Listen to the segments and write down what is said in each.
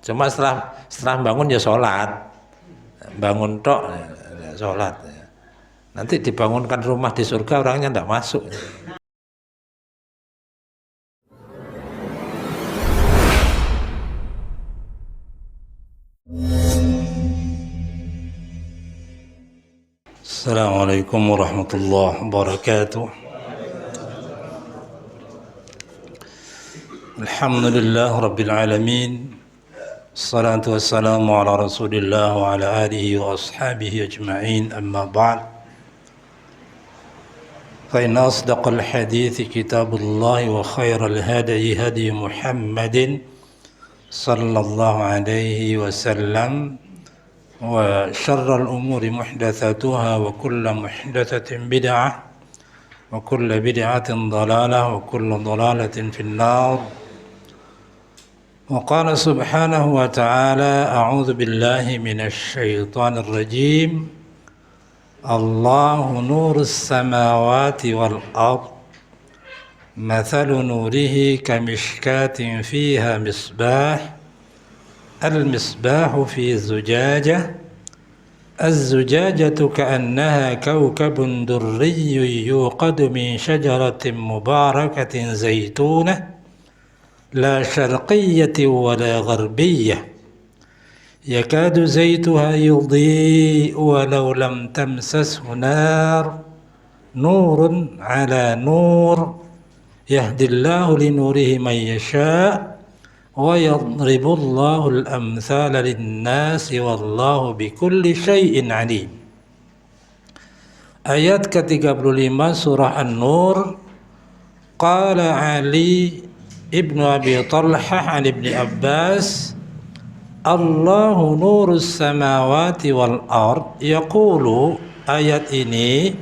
Cuma setelah bangun ya sholat, bangun tok ya sholat. Nanti dibangunkan rumah di surga orangnya tidak masuk. Assalamualaikum warahmatullahi wabarakatuh. Alhamdulillah rabbil alamin. Assalatu wassalamu ala rasulillah wa ala alihi wa ashabihi ajma'in, amma ba'd. Fa inna asdaqal hadithi kitabullah wa khairal hadi hadi Muhammadin sallallahu alaihi wasallam, wa syarral umuri muhdatsatuha wa kullu muhdatsatin bid'ah wa kullu bid'atin dhalalah wa kullu dhalalatin finnar. وقال سبحانه وتعالى أعوذ بالله من الشيطان الرجيم الله نور السماوات والأرض مثل نوره كمشكاة فيها مصباح المصباح في زجاجة الزجاجة كأنها كوكب دري يوقد من شجرة مباركة زيتونة لا شرقية ولا غربية يكاد زيتها يضيء ولو لم تمسسه نار نور على نور يهدي الله لنوره من يشاء ويضرب الله الأمثال للناس والله بكل شيء عليم. Ayat ke-35 surah An-Nur. Qala Ali Ibnu Abi Talhah an Ibni Abbas Allahu nurus samawati wal ard. Yaqulu, ayat ini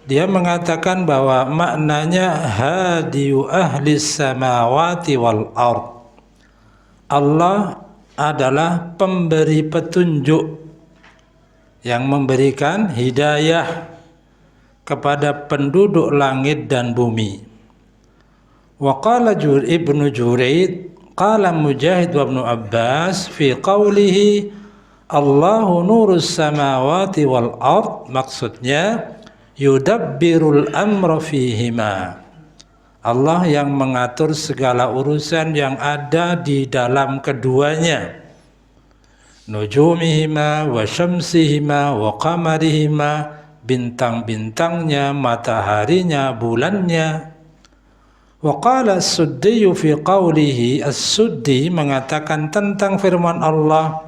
dia mengatakan bahwa maknanya hadiyu ahli samawati wal ard. Allah adalah pemberi petunjuk yang memberikan hidayah kepada penduduk langit dan bumi. Wa qala Ibnu Juraid qala Mujahid wa Ibnu Abbas fi qawlihi Allahu nurus samawati wal ard, maksudnya yudabbirul amra fihima, Allah yang mengatur segala urusan yang ada di dalam keduanya, nujumihima wa syamsihima wa qamarihima, bintang-bintangnya, mataharinya, bulannya. Wa qala as-Suddi fi qawlihi, as-Suddi mengatakan tentang firman Allah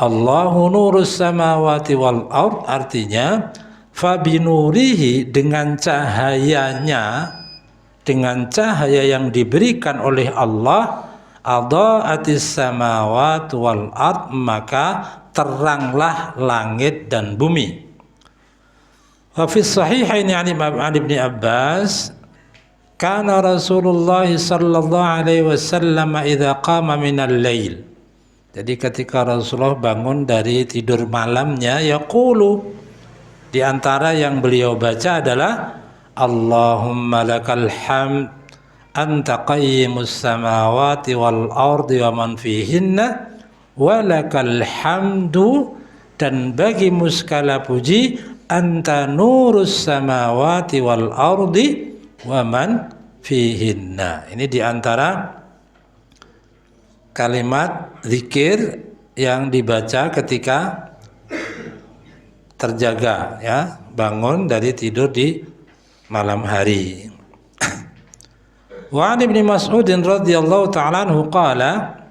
Allahu nurus samawati wal ard, artinya fabinurihi, dengan cahayanya, dengan cahaya yang diberikan oleh Allah, adha'atis samawati wal ard, maka teranglah langit dan bumi. Wa fi sahihaini an Ibni Abbas kana Rasulullah sallallahu alaihi wasallam idza qama minal lail. Jadi ketika Rasulullah bangun dari tidur malamnya, yaqulu, di antara yang beliau baca adalah Allahumma lakal hamd anta qayyimus samawati wal ardi wa man fihinna wa lakal hamdu, dan bagimu segala puji, anta nurus samawati wal ardi wa man fihinna. Ini diantara kalimat zikir yang dibaca ketika terjaga, ya, bangun dari tidur di malam hari. Wa an Ibnu Mas'ud radhiyallahu ta'ala anhu qala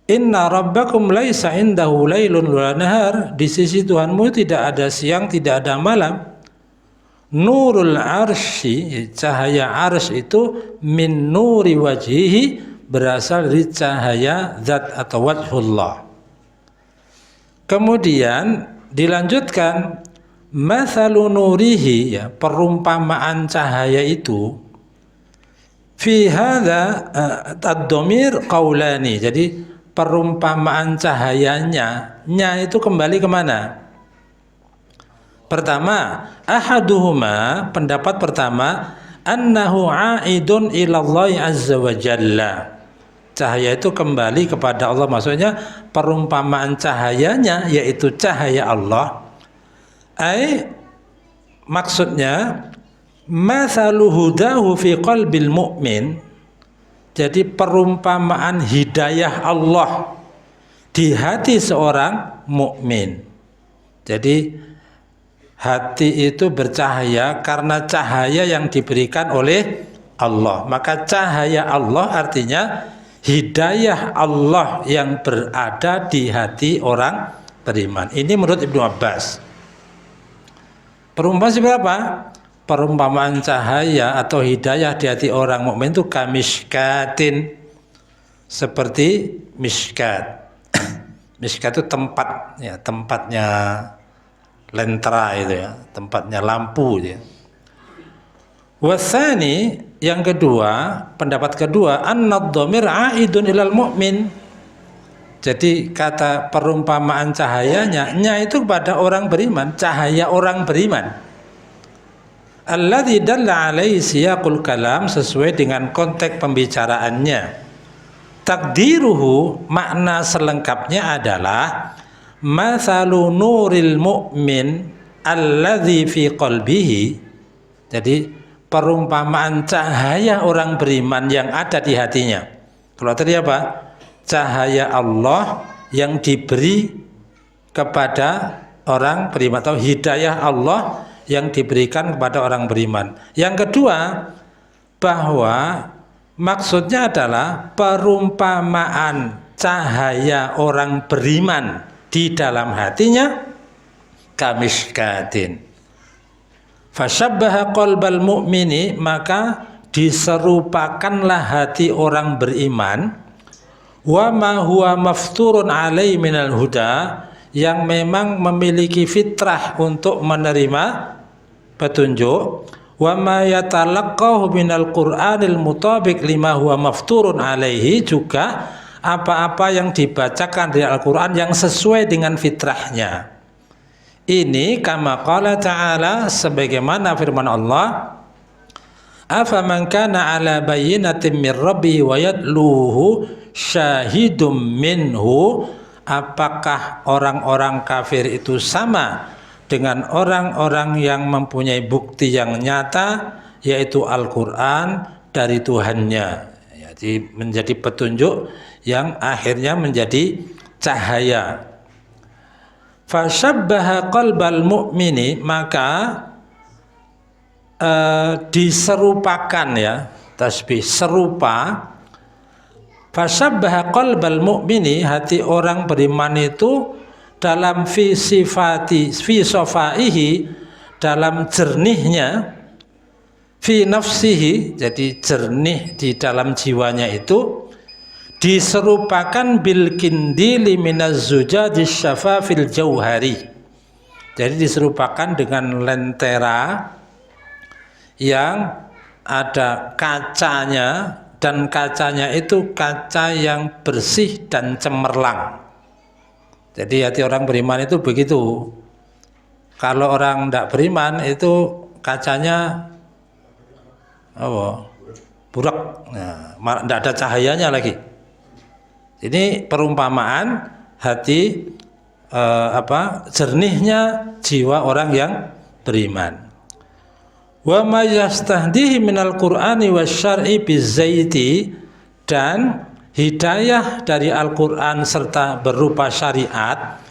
inna rabbakum laisa indahu lailun wa nahar, di sisi Tuhanmu tidak ada siang, tidak ada malam. Nurul arsy, cahaya arsy itu min nuri wajhihi, berasal dari cahaya zat atau wajhullah. Kemudian dilanjutkan mathalu nurihi, ya, perumpamaan cahaya itu, fi hadza ad-dhamir qaulani. Jadi perumpamaan cahayanya, nya itu kembali kemana? Pertama, ahaduhuma, pendapat pertama, annahu aidun ila Allah azza wa jalla, Cahaya itu kembali kepada Allah. Maksudnya perumpamaan cahayanya yaitu cahaya Allah. Maksudnya mathalu hudahu fi qalbil mu'min. Jadi perumpamaan hidayah Allah di hati seorang mukmin. Jadi hati itu bercahaya karena cahaya yang diberikan oleh Allah. Maka cahaya Allah artinya hidayah Allah yang berada di hati orang beriman. Ini menurut Ibnu Abbas. Perumpamaan berapa? Perumpamaan cahaya atau hidayah di hati orang mukmin itu kamishkatin, seperti miskat. Miskat itu tempat, ya, tempatnya lentera itu ya, tempatnya lampu ya. Wasani, yang kedua, pendapat kedua, an-nadhamir aidun ilal mu'min. Jadi kata perumpamaan cahayanya nya itu kepada orang beriman, cahaya orang beriman. Alladzi dalla alaihi siyaqul kalam, sesuai dengan konteks pembicaraannya. Takdiruhu, makna selengkapnya adalah mathalu nuril mu'min alladzi fi qalbihi. Jadi perumpamaan cahaya orang beriman yang ada di hatinya. Kalau tadi apa? Cahaya Allah yang diberi kepada orang beriman, atau hidayah Allah yang diberikan kepada orang beriman. Yang kedua, bahwa maksudnya adalah perumpamaan cahaya orang beriman di dalam hatinya kamishkatin. Fashabbaha qalbal mu'mini, maka diserupakanlah hati orang beriman wa ma huwa mafturun alai minal huda, yang memang memiliki fitrah untuk menerima petunjuk, wa ma yatalaqqahu minal qur'anil mutabiq lima huwa mafturun alaihi, juga apa-apa yang dibacakan dari Al-Qur'an yang sesuai dengan fitrahnya. Ini kama qala ta'ala, sebagaimana firman Allah, afaman kana ala bayyinatin min rabbihi wa yatluhu syahidum minhu, apakah orang-orang kafir itu sama dengan orang-orang yang mempunyai bukti yang nyata, yaitu Al-Quran dari Tuhannya. Jadi menjadi petunjuk yang akhirnya menjadi cahaya. Fashabbaha qalbal mu'mini, maka diserupakan, ya, tasbih serupa. Fashabbaha qalbal mu'mini, hati orang beriman itu dalam fi sofaihi, dalam jernihnya, fi nafsihi, jadi jernih di dalam jiwanya itu, diserupakan bil kindili minaz zujajis syafafil jauhari. Jadi diserupakan dengan lentera yang ada kacanya, dan kacanya itu kaca yang bersih dan cemerlang. Jadi hati orang beriman itu begitu. Kalau orang tidak beriman itu kacanya burak, nah, tidak ada cahayanya lagi. Ini perumpamaan hati, jernihnya jiwa orang yang beriman. Wa ma yastahdihi minal qur'ani wasyar'i bizaiti, dan hidayah dari Al-Quran serta berupa syariat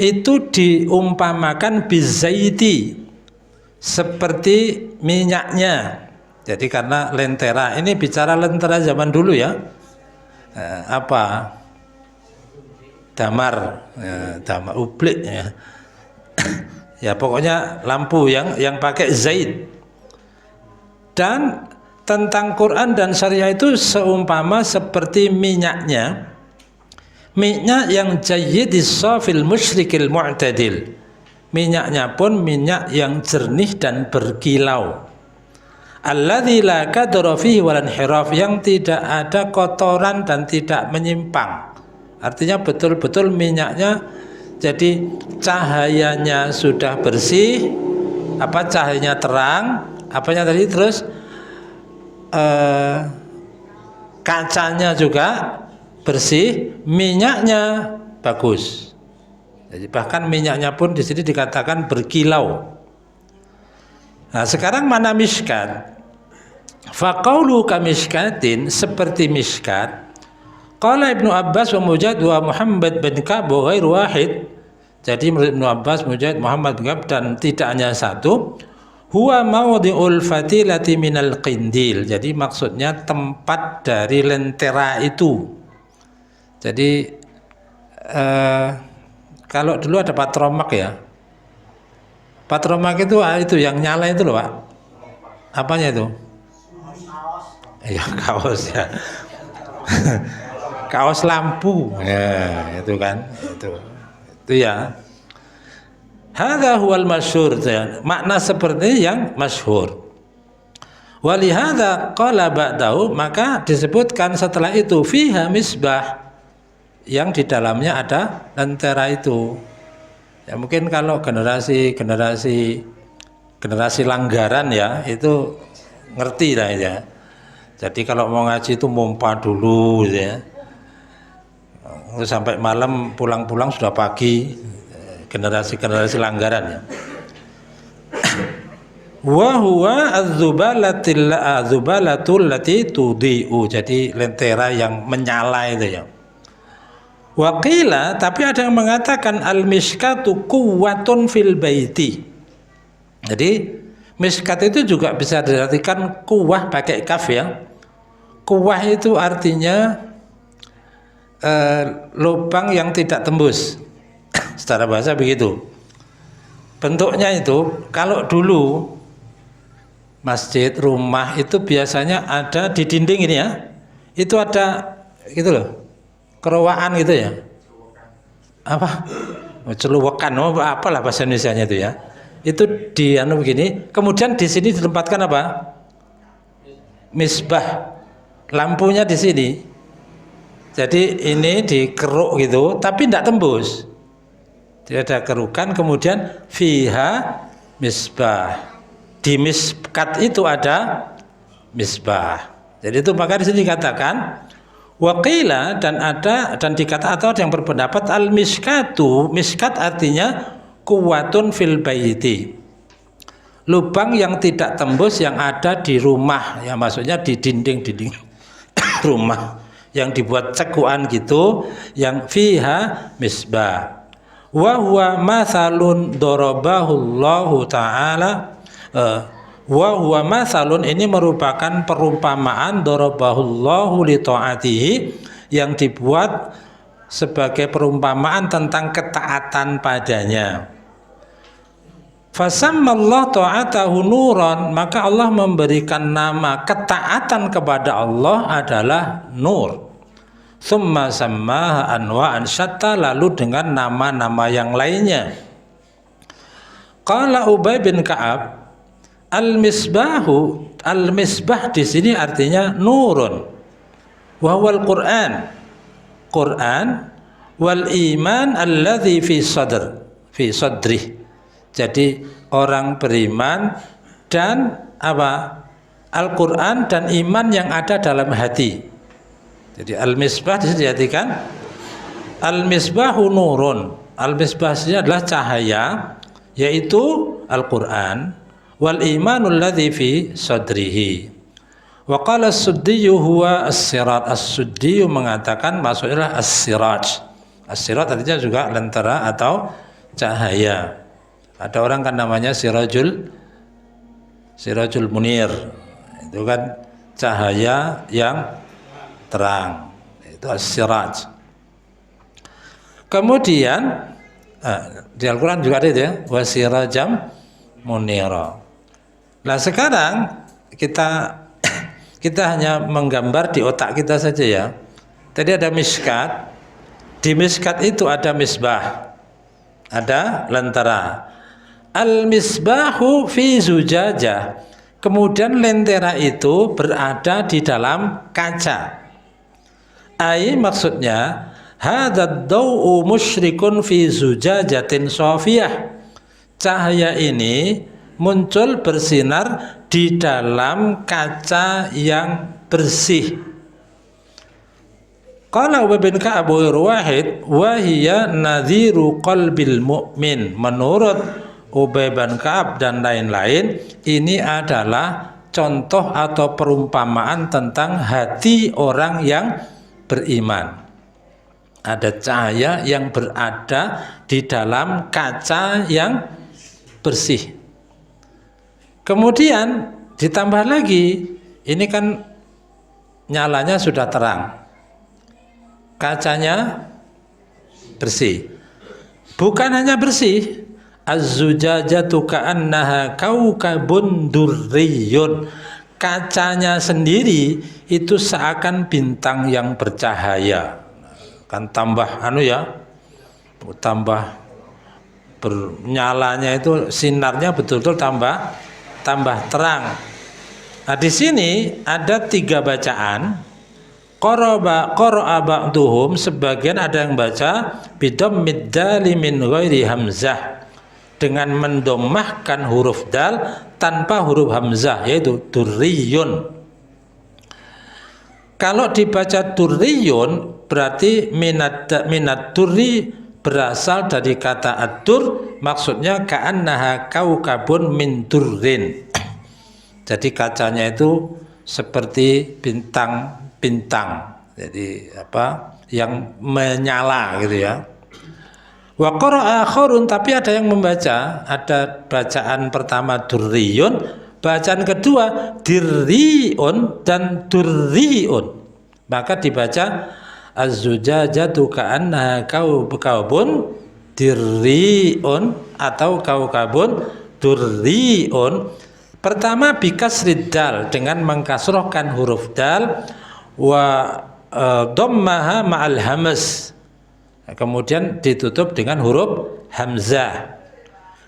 itu diumpamakan bizaiti, seperti minyaknya. Jadi karena lentera, ini bicara lentera zaman dulu ya, damar, damar ublik ya. Ya pokoknya lampu yang pakai zait. Dan tentang Quran dan syariah itu seumpama seperti minyaknya, minyak yang jayyidis safil musyrikil mu'tadil, minyaknya pun minyak yang jernih dan berkilau, alladzi la kadra fihi wal inhiraf, yang tidak ada kotoran dan tidak menyimpang. Artinya betul-betul minyaknya, jadi cahayanya sudah bersih, cahayanya terang, apanya tadi, terus kacanya juga bersih, minyaknya bagus. Jadi bahkan minyaknya pun di sini dikatakan berkilau. Nah, sekarang mana miskat? Faqaulu kamishkatin, seperti miskat. Qala Ibnu Abbas wa Mujahid wa Muhammad bin Ka'b wa ghairu wahid. Jadi menurut Ibnu Abbas, Mujahid, Muhammad bin Ka'b dan tidak hanya satu, huwa mawdi'ul fatilati minal qindil. Jadi maksudnya tempat dari lentera itu. Jadi kalau dulu ada patromak ya. Patromak itu yang nyala itu loh, Pak. Apanya itu? Ya, kaos ya. Kaos lampu. Ya, itu kan. Itu ya. Hadza huwal masyhur. Makna seperti yang masyhur. Walihada qala ba'dahu, maka disebutkan setelah itu fiha misbah, yang di dalamnya ada lentera itu. Ya mungkin kalau generasi langgaran ya itu ngerti lah ya. Jadi kalau mau ngaji itu mompa dulu ya. Sampai malam, pulang-pulang sudah pagi. Generasi langgaran ya. Wa huwa az-zubalatul lati tudhi'u. Jadi lentera yang menyala itu ya. Waqila, tapi ada yang mengatakan al-miskatu quwwatun fil baiti. Jadi miskat itu juga bisa diartikan kuwah pakai kaf ya. Kuwah itu artinya lubang yang tidak tembus. Secara bahasa begitu. Bentuknya itu kalau dulu masjid, rumah itu biasanya ada di dinding ini ya. Itu ada gitu loh. Kerowaan gitu ya. Apa? Celuwekan, apalah bahasa Indonesianya itu ya. Itu di begini, kemudian di sini ditempatkan apa? Misbah. Lampunya di sini. Jadi ini dikeruk gitu, tapi tidak tembus. Dia ada kerukan, kemudian fiha misbah. Di miskat itu ada misbah. Jadi itu maka di sini dikatakan waqila, dan dikata atau yang berpendapat al miskatu, miskat artinya kuwatun fil baiti, lubang yang tidak tembus yang ada di rumah, ya maksudnya di dinding rumah yang dibuat cekuan gitu, yang fiha misbah. Wa huwa mathalun darabahullahu ta'ala, wa huwa mathalun, ini merupakan perumpamaan darabahullahu li ta'atihi, yang dibuat sebagai perumpamaan tentang ketaatan padanya. Fasammallahu ta'atahu nuran, maka Allah memberikan nama ketaatan kepada Allah adalah nur. Tsumma sammaha anwa'an syatta, lalu dengan nama-nama yang lainnya. Qala Ubay bin Ka'ab, al-misbah di sini artinya nurun. Wa huwal Qur'an. Quran wal iman alladzi fi sadrih. Jadi orang beriman dan apa? Al-Qur'an dan iman yang ada dalam hati. Jadi al-misbah disediakan al-misbahu nurun. Al-misbah ini adalah cahaya, yaitu Al-Qur'an, wal imanul ladzi fi sadrihi. Wa qala as-Suddi huwa as-sirat. As-Suddi mengatakan maksudnya as-siraj. As-sirat artinya juga lentera atau cahaya. Ada orang kan namanya Sirajul Munir. Itu kan cahaya yang terang. Itu as-siraj. Kemudian di Al-Qur'an juga ada itu ya, wasirajam munira. Nah, sekarang kita hanya menggambar di otak kita saja ya. Tadi ada miskat. Di miskat itu ada misbah. Ada lentera. Al-misbahu fi zujajah. Kemudian lentera itu berada di dalam kaca. Ai maksudnya hadzal daw'u musyrikun fi zujajatin shafiyah. Cahaya ini muncul bersinar di dalam kaca yang bersih. Qala Ubay bin Ka'ab wahid wa hiya nadhiru qalbil mu'min. Menurut Ubay bin Ka'ab dan lain-lain, ini adalah contoh atau perumpamaan tentang hati orang yang beriman. Ada cahaya yang berada di dalam kaca yang bersih. Kemudian ditambah lagi, ini kan nyalanya sudah terang, kacanya bersih. Bukan hanya bersih, az-zujajatu ka'annaha kaukabun durriyun. Kacanya sendiri itu seakan bintang yang bercahaya. Kan tambah tambah bernyalanya itu, sinarnya betul-betul tambah terang. Nah, di sini ada 3 bacaan. Qara'a ba'duhum, sebagian ada yang baca bidammid dali min ghairi hamzah, dengan mendomahkan huruf dal tanpa huruf hamzah, yaitu durriyun. Kalau dibaca durriyun berarti minat durri berasal dari kata ad-dur, maksudnya ka'annaha kaukabun min durrin. Jadi kacanya itu seperti bintang-bintang, jadi yang menyala gitu ya. Wa qara'a akharun, tapi ada yang membaca, ada bacaan pertama durriyun, bacaan kedua dirriun dan durriun. Maka dibaca az-zujajatu ka'annaha kaukabun dirriun atau kaukabun durriun. Pertama bikasrid dal, dengan mengkasrohkan huruf dal, wa dhammaha ma'al hamz, kemudian ditutup dengan huruf hamzah.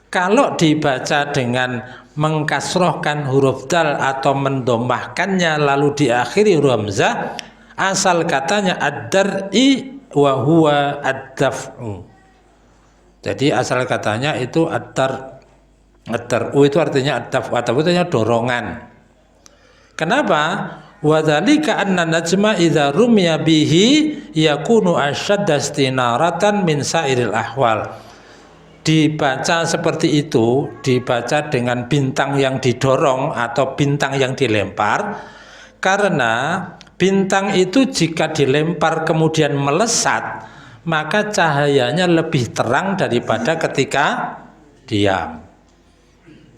Kalau dibaca dengan mengkasrohkan huruf dal atau mendomahkannya lalu diakhiri huruf hamzah, asal katanya ad-dar'i wa huwa ad-daf'u. Jadi asal katanya itu ad-dar'u itu artinya ad-daf'u, itu artinya dorongan. Kenapa? Wa dzalika anna najma idza rumiya bihi yakunu ashadda istinaratan min sairil ahwal. Dibaca seperti itu, dibaca dengan bintang yang didorong atau bintang yang dilempar, karena bintang itu jika dilempar kemudian melesat, maka cahayanya lebih terang daripada ketika diam.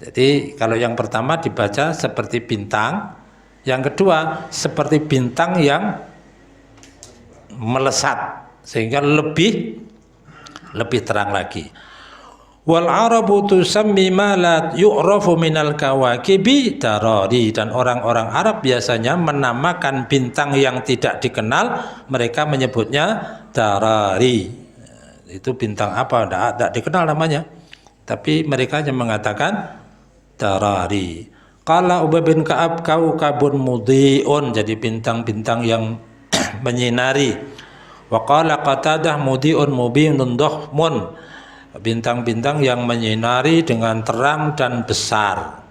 Jadi kalau yang pertama dibaca seperti bintang, yang kedua seperti bintang yang melesat sehingga lebih terang lagi. Wal arabu tusammi ma la yu'rafu minal kawakibi darari, dan orang-orang Arab biasanya menamakan bintang yang tidak dikenal, mereka menyebutnya darari. Itu bintang apa? Tidak dikenal namanya, tapi mereka hanya mengatakan darari. Qala Ubay bin Ka'ab kaukabun mudhi'un, jadi bintang-bintang yang menyinari. Wa qala Qatadah mudhi'un mubinun dhahmun, bintang-bintang yang menyinari dengan terang dan besar.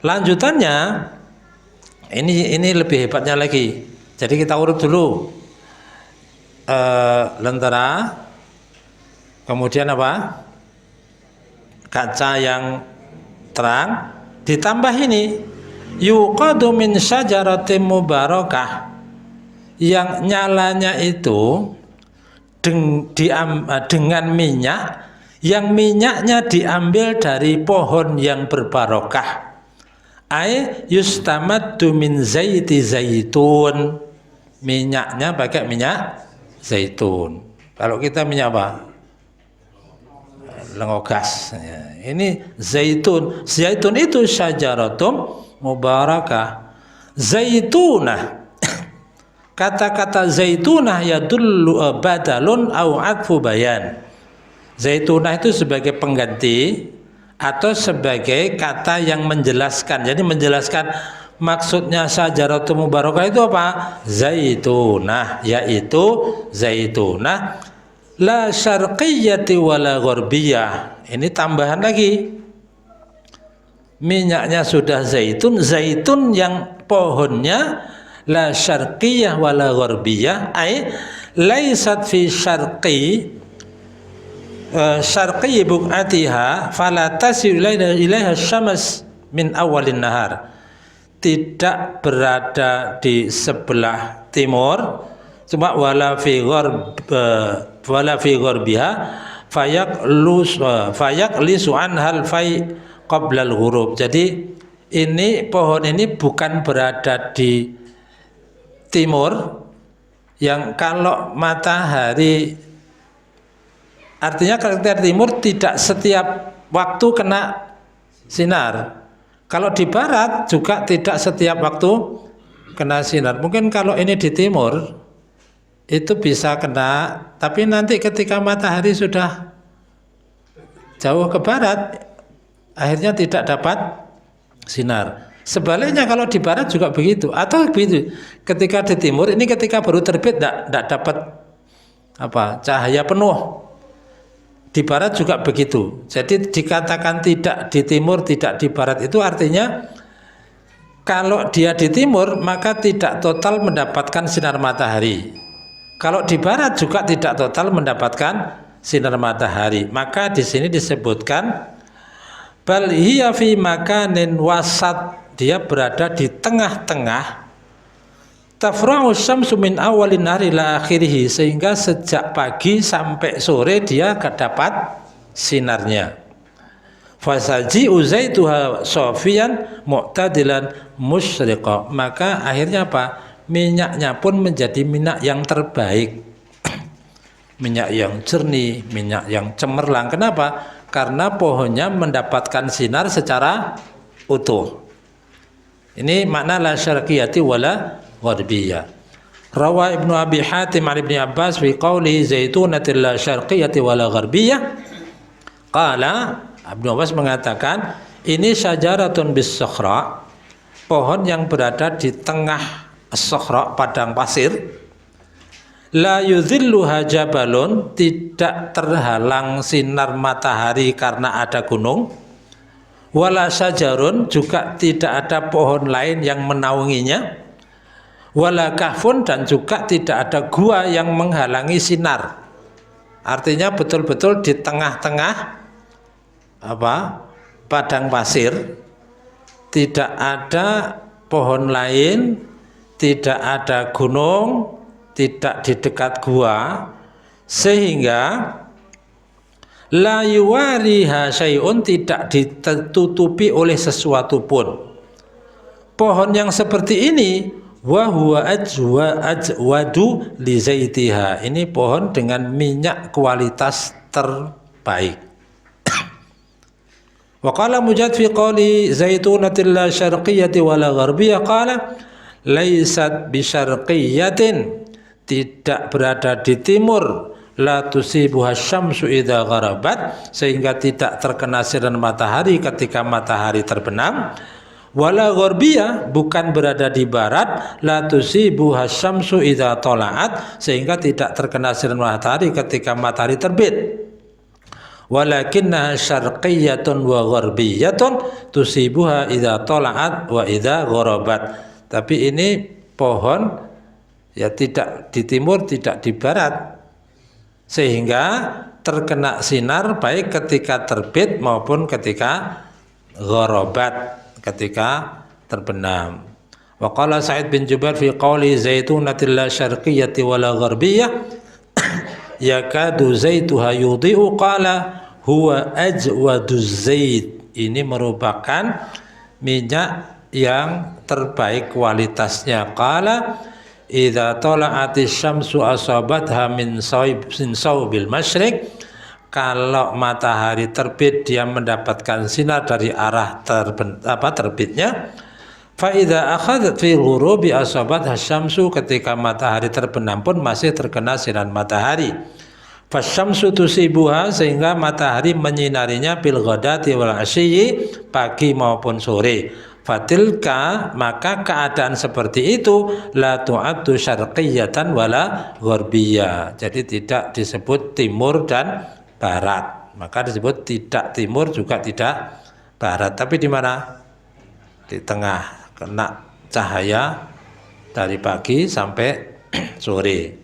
Lanjutannya ini lebih hebatnya lagi. Jadi kita urut dulu lentera, kemudian apa? Kaca yang terang, ditambah ini yuqadu min syajaratin mubarakah, yang nyalanya itu dengan minyak, yang minyaknya diambil dari pohon yang berbarokah. Ai yustamaddu min zaiti zaitun, minyaknya pakai minyak zaitun. Kalau kita minyak apa? Lengogas. Ini zaitun. Zaitun itu syajaratum mubarakah. Zaitunah. Kata-kata zaitunah yadullu badalun au atfu bayan. Zaitunah itu sebagai pengganti atau sebagai kata yang menjelaskan. Jadi menjelaskan maksudnya syajaratul mubarakah itu apa? Zaitunah, yaitu zaitunah la syarqiyyati wala gharbiyah. Ini tambahan lagi. Minyaknya sudah zaitun, zaitun yang pohonnya la syarqiyah wala gharbiyah, ai laisat fi syarqi buq'atiha fala tasilu ilaiha syams min awalin nahar. Tidak berada di sebelah timur, cuma wala fi gharbiha fayaqlisu anhal fai qabla al-ghurub. Jadi ini pohon ini bukan berada di timur, yang kalau matahari, artinya karakter timur tidak setiap waktu kena sinar. Kalau di barat juga tidak setiap waktu kena sinar. Mungkin kalau ini di timur itu bisa kena, tapi nanti ketika matahari sudah jauh ke barat akhirnya tidak dapat sinar. Sebaliknya kalau di barat juga begitu, atau begitu. Ketika di timur ini ketika baru terbit tidak dapat cahaya penuh. Di barat juga begitu. Jadi dikatakan tidak di timur, tidak di barat, itu artinya kalau dia di timur maka tidak total mendapatkan sinar matahari. Kalau di barat juga tidak total mendapatkan sinar matahari. Maka di sini disebutkan bal hiya fi makanin wasat, dia berada di tengah-tengah. Tafra'u syamsu min awalin nahari ila akhirih, sehingga sejak pagi sampai sore dia dapat sinarnya. Fasaji uzaituha sofian mu'tadilan musyriqa, maka akhirnya apa? Minyaknya pun menjadi minyak yang terbaik, minyak yang jernih, minyak yang cemerlang. Kenapa? Karena pohonnya mendapatkan sinar secara utuh. Ini makna la syarqiyati wala gharbiyah. Rawa Ibnu Abi Hatim an Ibnu Abbas fi qawli zaitunatil la syarqiyati wala gharbiyah. Qala, Ibnu Abbas mengatakan, ini syajaratun bis sakhra, pohon yang berada di tengah as-sakhra, padang pasir. La yudhilluha jabalun, tidak terhalang sinar matahari karena ada gunung. Wala syajarun, juga tidak ada pohon lain yang menaunginya. Wala kahfun, dan juga tidak ada gua yang menghalangi sinar. Artinya betul-betul di tengah-tengah padang pasir, tidak ada pohon lain, tidak ada gunung, tidak di dekat gua, sehingga la yuwariha syai'un, tidak ditutupi oleh sesuatu pun. Pohon yang seperti ini wa huwa ajwadu li zaitiha, ini pohon dengan minyak kualitas terbaik. Wa qala Mujahid fi qawli zaitunatil la syarqiyyati wala gharbiyah, qala laysat bi syarqiyyatin, tidak berada di timur, la tusibuha syamsu idza gharabat, sehingga tidak terkena sinar matahari ketika matahari terbenam. Wala gharbiyah, bukan berada di barat, la tusibuha syamsu idza tala'at, sehingga tidak terkena sinar matahari ketika matahari terbit. Walakinna syarqiyyatun wa gharbiyatun tusibuha idza tala'at wa idza gharabat. Tapi ini pohon ya tidak di timur, tidak di barat, sehingga terkena sinar baik ketika terbit maupun ketika gharabat, ketika terbenam. Wa qala Sa'id bin Jubair fi qawli zaitunatil la syarqiyyati wala gharbiyah yakadu zaituha yudhi'u, qala huwa ajwaduz zait, ini merupakan minyak yang terbaik kualitasnya. Qala idza tala'atis syamsu asabatha min saubil masyriq, kalau matahari terbit dia mendapatkan sinar dari arah terbitnya. Fa idza akhadhat fi ghurubi asabatha syamsu, ketika matahari terbenam pun masih terkena sinar matahari. Fasyamsu tusibuha, sehingga matahari menyinarinya bil ghadati wal asyi, pagi maupun sore. Fatilka, maka keadaan seperti itu la tu'addu syarqiyatan wala gharbiyah, jadi tidak disebut timur dan barat, maka disebut tidak timur juga tidak barat, tapi di mana? Di tengah, kena cahaya dari pagi sampai sore.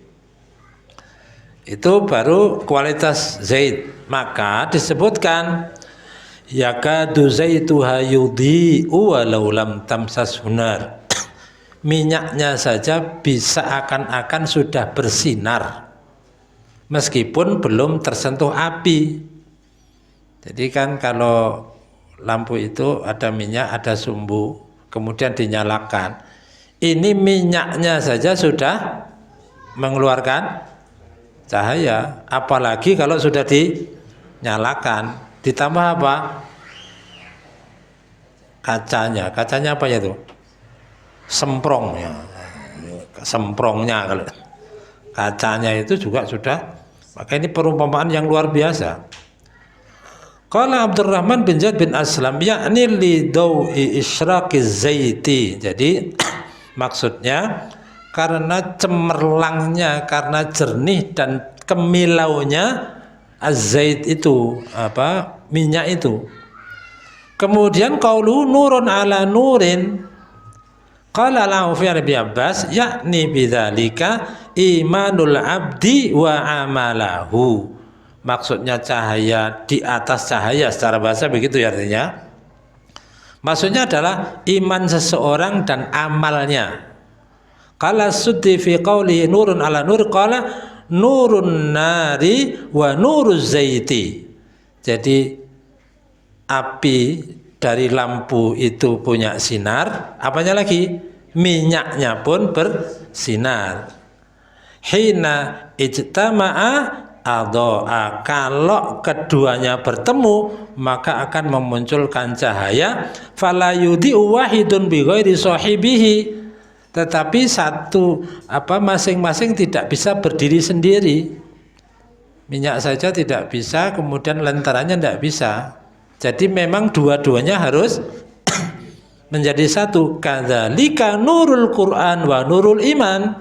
Itu baru kualitas zait. Maka disebutkan yakadu zaituha yudhi'u walau lam tamsas hunar. Minyaknya saja bisa akan-akan sudah bersinar meskipun belum tersentuh api. Jadi kan kalau lampu itu ada minyak, ada sumbu, kemudian dinyalakan. Ini minyaknya saja sudah mengeluarkan cahaya, apalagi kalau sudah dinyalakan. Ditambah apa? Kacanya apa ya itu? Semprongnya kalau kacanya itu juga sudah. Maka ini perumpamaan yang luar biasa. Qala Abdurrahman bin Zaid bin Aslam yakni li dawi isyraqiz zaiti. Jadi maksudnya karena cemerlangnya, karena jernih dan kemilaunya az-zait itu, minyak itu. Kemudian qaulu nurun ala nurin. Qala lahu fi Abi Abbas yakni bidzalika imanul abdi wa amalahu. Maksudnya cahaya di atas cahaya, secara bahasa begitu ya artinya. Maksudnya adalah iman seseorang dan amalnya. Qala Suddi fi qawli nurun ala nur, qala nurun nari wa nuruz zaiti. Jadi api dari lampu itu punya sinar, apanya lagi? Minyaknya pun bersinar. Hina ijtama'a adha'a, kalau keduanya bertemu maka akan memunculkan cahaya. Fala yudhi'u wahidun bi ghairi sahibihi, tetapi satu masing-masing tidak bisa berdiri sendiri. Minyak saja tidak bisa, kemudian lentaranya tidak bisa. Jadi memang dua-duanya harus menjadi satu. Kadzalika nurul Quran wa nurul iman.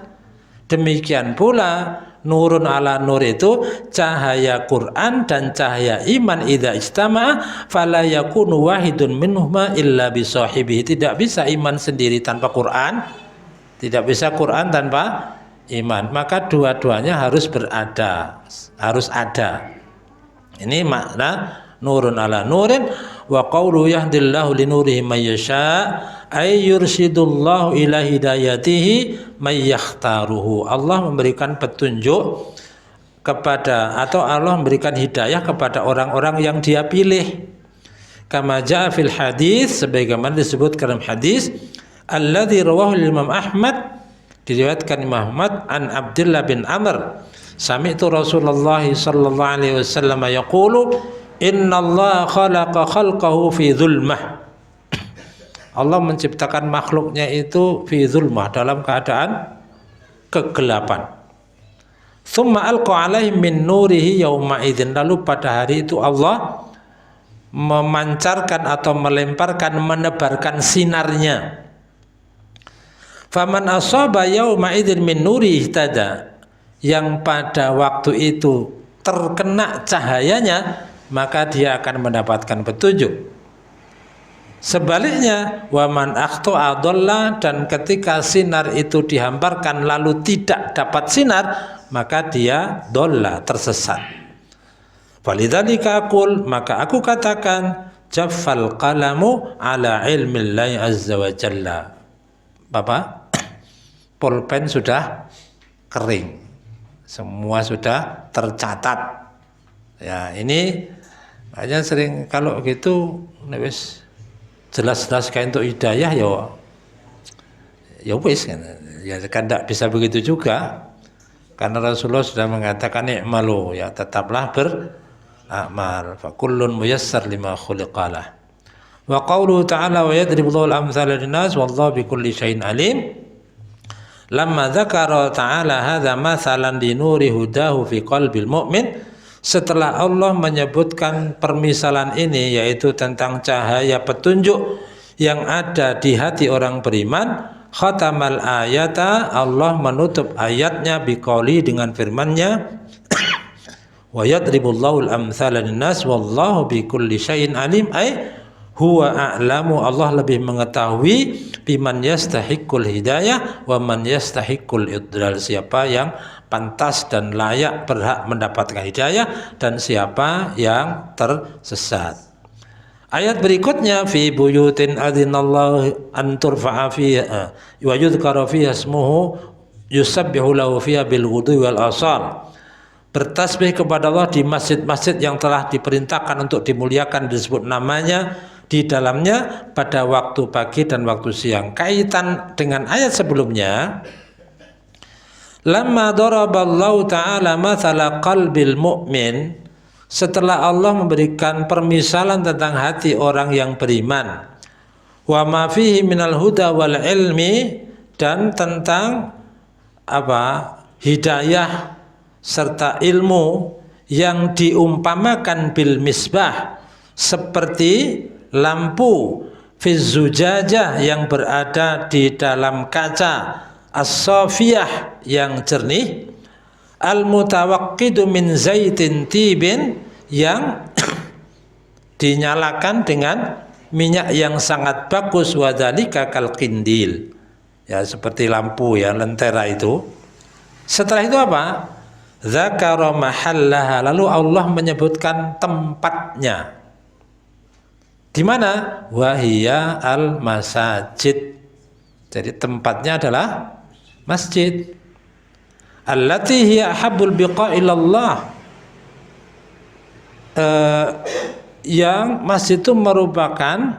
Demikian pula nurun ala nur itu cahaya Quran dan cahaya iman. Idza ijtama'a fala yakunu wahidun minhuma illa bi sahibihi. Tidak bisa iman sendiri tanpa Quran, tidak bisa Quran tanpa iman. Maka dua-duanya harus berada, harus ada. Ini makna nurun ala nurin. Wa qawlu yahdillahu linurihi may yasha ay yursidullahu ila hidayatihi may yakhtaruhu. Allah memberikan petunjuk kepada, atau Allah memberikan hidayah kepada orang-orang yang Dia pilih. Kama jaa fil hadis, sebagaimana disebut dalam hadis alladzi rawahu Imam Ahmad, diriwayatkan Imam Ahmad an Abdullah bin Amr, sami'tu Rasulullah sallallahu alaihi wasallam yaqulu innallaha khalaqa khalqahu fi dzulmah. Allah menciptakan makhluknya itu fi dzulmah, dalam keadaan kegelapan. Tsumma alqa alaihim min nurihi yauma idzin, lalu pada hari itu Allah memancarkan atau melemparkan, menebarkan sinarnya. Faman asaba yauma idzin min nuri ihtada, yang pada waktu itu terkena cahayanya maka dia akan mendapatkan petunjuk. Sebaliknya waman akhta'a dhalla, dan ketika sinar itu dihamparkan lalu tidak dapat sinar, maka dia dhalla, tersesat. Walidzalika aqul, maka aku katakan jaffal qalamu ala ilmillahi azza wa jalla. Bapak, pulpen sudah kering, semua sudah tercatat. Ya, ini hanya sering kalau gitu wis jelas-jelas kayak untuk hidayah ya wis kan. Ya kan tidak bisa begitu juga. Karena Rasulullah sudah mengatakan i'malu, ya tetaplah beramal. Fa kullun muyassar lima khuliqalah. Wa qauluhu ta'ala wa yadribu Allahu al-amthala lin-nas wallahu bikulli syai'in alim. Lamma dzakara ta'ala hadza mathalan li nuri hudahu fi qalbil mu'min, setelah Allah menyebutkan permisalan ini, yaitu tentang cahaya petunjuk yang ada di hati orang beriman, khatamal ayata, Allah menutup ayatnya biqauli, dengan firman-Nya wa yadribullahu al-amthala lin-nas wallahu bikulli syai'in alim, ay huwa a'lamu, Allah lebih mengetahui biman yastahiqqul hidayah wa man yastahiqqul idlal, siapa yang pantas dan layak berhak mendapatkan hidayah dan siapa yang tersesat. Ayat berikutnya fi buyutin adzinallahu an turfa'a fiha wa yudhkara fiha ismuhu yusabbihu lahu fiha bil ghudwi wal asal. Bertasbih kepada Allah di masjid-masjid yang telah diperintahkan untuk dimuliakan, disebut namanya di dalamnya pada waktu pagi dan waktu siang. Kaitan dengan ayat sebelumnya, lamma daraballahu ta'ala mathala qalbil mu'min, setelah Allah memberikan permisalan tentang hati orang yang beriman, wa ma fihi minal huda wal ilmi, dan tentang hidayah serta ilmu yang diumpamakan bil misbah, seperti lampu fizzujajah yang berada di dalam kaca, as-safiyah yang jernih, al-mutawaqqidu min zaitin tibin yang dinyalakan dengan minyak yang sangat bagus, wadzalika kal qindil, ya seperti lampu ya lentera itu. Setelah itu apa? Dzakara mahallaha, lalu Allah menyebutkan tempatnya. Di mana? Wahia al masajid. Jadi tempatnya adalah masjid. Allati hiya habbul biqa ilallah. Yang masjid itu merupakan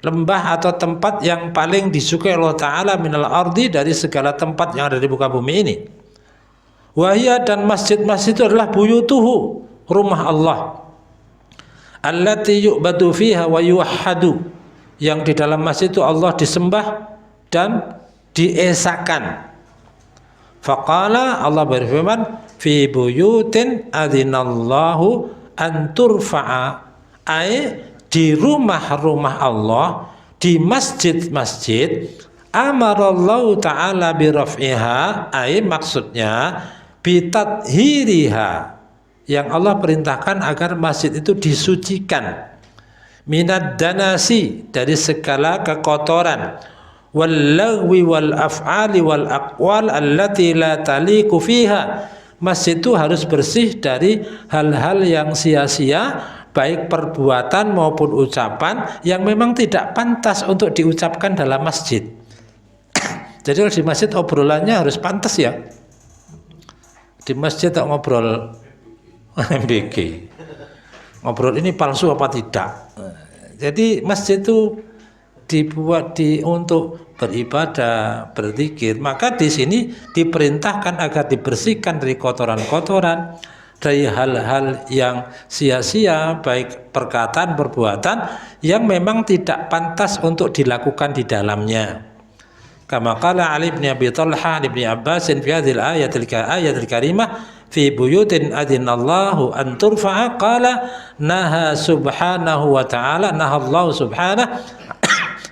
lembah atau tempat yang paling disukai Allah Ta'ala minal ardi, dari segala tempat yang ada di muka bumi ini. Wahia, dan masjid-masjid itu adalah buyutuhu, rumah Allah, allati yu'badu fiha wa yuwahhadu, yang di dalam masjid itu Allah disembah dan diesakan. Faqala, Allah berfirman, fi buyutin adzinallahu an turfa'a, ay di rumah-rumah Allah, di masjid-masjid, amarallahu ta'ala biraf'iha, ay maksudnya bitathiriha, yang Allah perintahkan agar masjid itu disucikan, minad danasi, dari segala kekotoran, wal lagwi wal af'ali wal aqwal allati la taliqu fiha, masjid itu harus bersih dari hal-hal yang sia-sia, baik perbuatan maupun ucapan yang memang tidak pantas untuk diucapkan dalam masjid. Jadi kalau di masjid obrolannya harus pantas ya. Di masjid tak ngobrol MBG, ngobrol ini palsu apa tidak. Jadi masjid itu dibuat untuk beribadah, berzikir. Maka di sini diperintahkan agar dibersihkan dari kotoran-kotoran, dari hal-hal yang sia-sia, baik perkataan, perbuatan yang memang tidak pantas untuk dilakukan di dalamnya. Kama qala Ali bin Abi Talha bin Abbas fi hadhihi al-ayatil karimah fi buyutin adzinallahu an turfa'a, qala naha subhanahu wa ta'ala, nahallahu subhanahu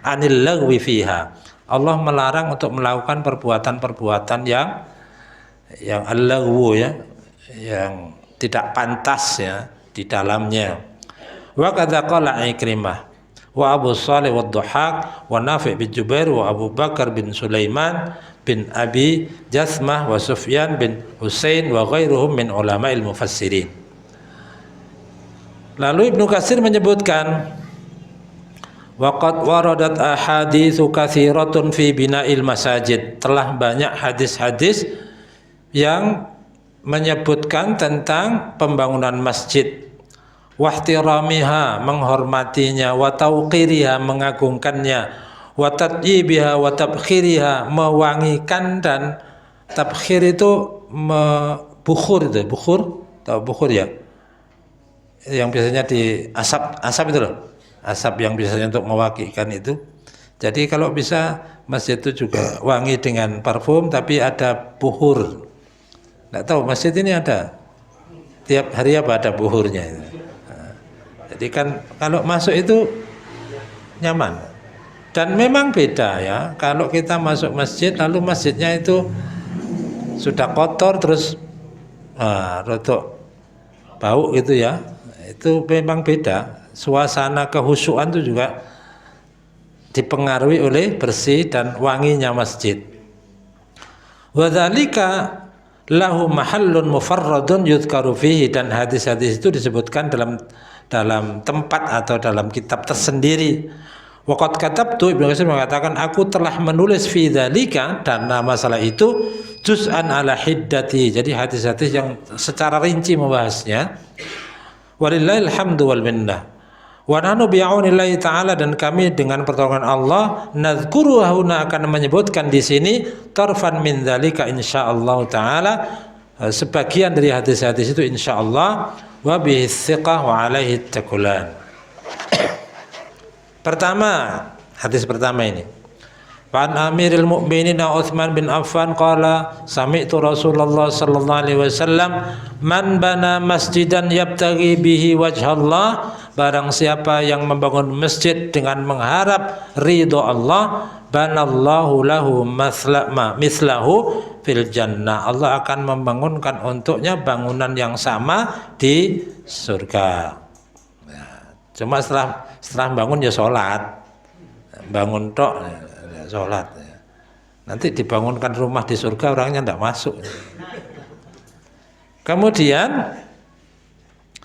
anil lagwi fiha. Allah melarang untuk melakukan perbuatan-perbuatan yang al-lagwu ya, yang tidak pantas ya di dalamnya. Wa kadza qala Ikrimah wa Abu Shalih wa Dhahhak wa Nafi' bin Jubair wa Abu Bakar bin Sulaiman bin Abi Jathmah wa Sufyan bin Husain wa ghairuhum min ulama'il mufassirin. Lalu Ibnu Katsir menyebutkan, waqad waradat ahaditsu katsiratun fi bina'il masajid, telah banyak hadis-hadis yang menyebutkan tentang pembangunan masjid, wahtiramiha, menghormatinya, wa tauqiriha, mengagungkannya, wa tatyibiha wa tabkhiriha, mewangikan, dan tabkhir itu bukhur, itu bukhur, tahu bukhur ya, yang biasanya di asap itu loh, asap yang biasanya untuk mewangikan itu. Jadi kalau bisa masjid itu juga wangi dengan parfum, tapi ada bukhur. Nggak tahu masjid ini ada tiap hari apa ada buhurnya itu. Jadi kan kalau masuk itu nyaman. Dan memang beda ya, kalau kita masuk masjid lalu masjidnya itu sudah kotor terus rotok bau gitu ya, itu memang beda. suasana kehusyuan itu juga dipengaruhi oleh bersih dan wanginya masjid. Wa dzalika lahu mahallun mufarradun yudhkaru fihi, dan hadis-hadis itu disebutkan dalam tempat atau dalam kitab tersendiri. Waqad katabtu, Ibnu Katsir mengatakan, aku telah menulis fi dzalika, dan masalah itu juz'an ala hiddati, jadi hadis-hadis yang secara rinci membahasnya. Walillahil hamdu wal minnah. Wa nahnu bi'aunillahi ta'ala, dan kami dengan pertolongan Allah nadzkuru huna akan menyebutkan di sini tarfan min dzalika insyaallah taala, sebagian dari hadis-hadis itu insyaallah, wa bihi thiqah wa alaihi takulan. Pertama, hadis pertama ini. An Amiril Mukminin Utsman bin Affan qala sami'tu Rasulullah sallallahu alaihi wasallam man bana masjidan yabtaghi bihi wajhallah, barang siapa yang membangun masjid dengan mengharap ridho Allah, banallahu lahu mislahu fil jannah, Allah akan membangunkan untuknya bangunan yang sama di surga. Cuma setelah bangun ya sholat, bangun tok ya sholat. Nanti dibangunkan rumah di surga orangnya tidak masuk. Kemudian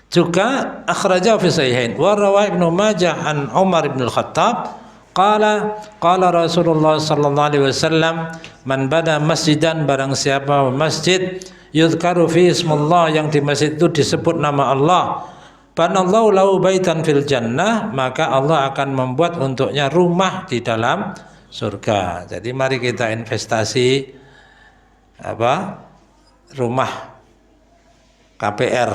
juga akhrajahu fi sahihain wa rawa Ibnu Majah an Umar bin Al-Khattab qala Rasulullah sallallahu alaihi wasallam man bana masjidan, barang siapa masjid yuzkaru fi ismullah, yang di masjid itu disebut nama Allah, banallahu lahu baitan fil jannah, maka Allah akan membuat untuknya rumah di dalam surga. Jadi mari kita investasi rumah KPR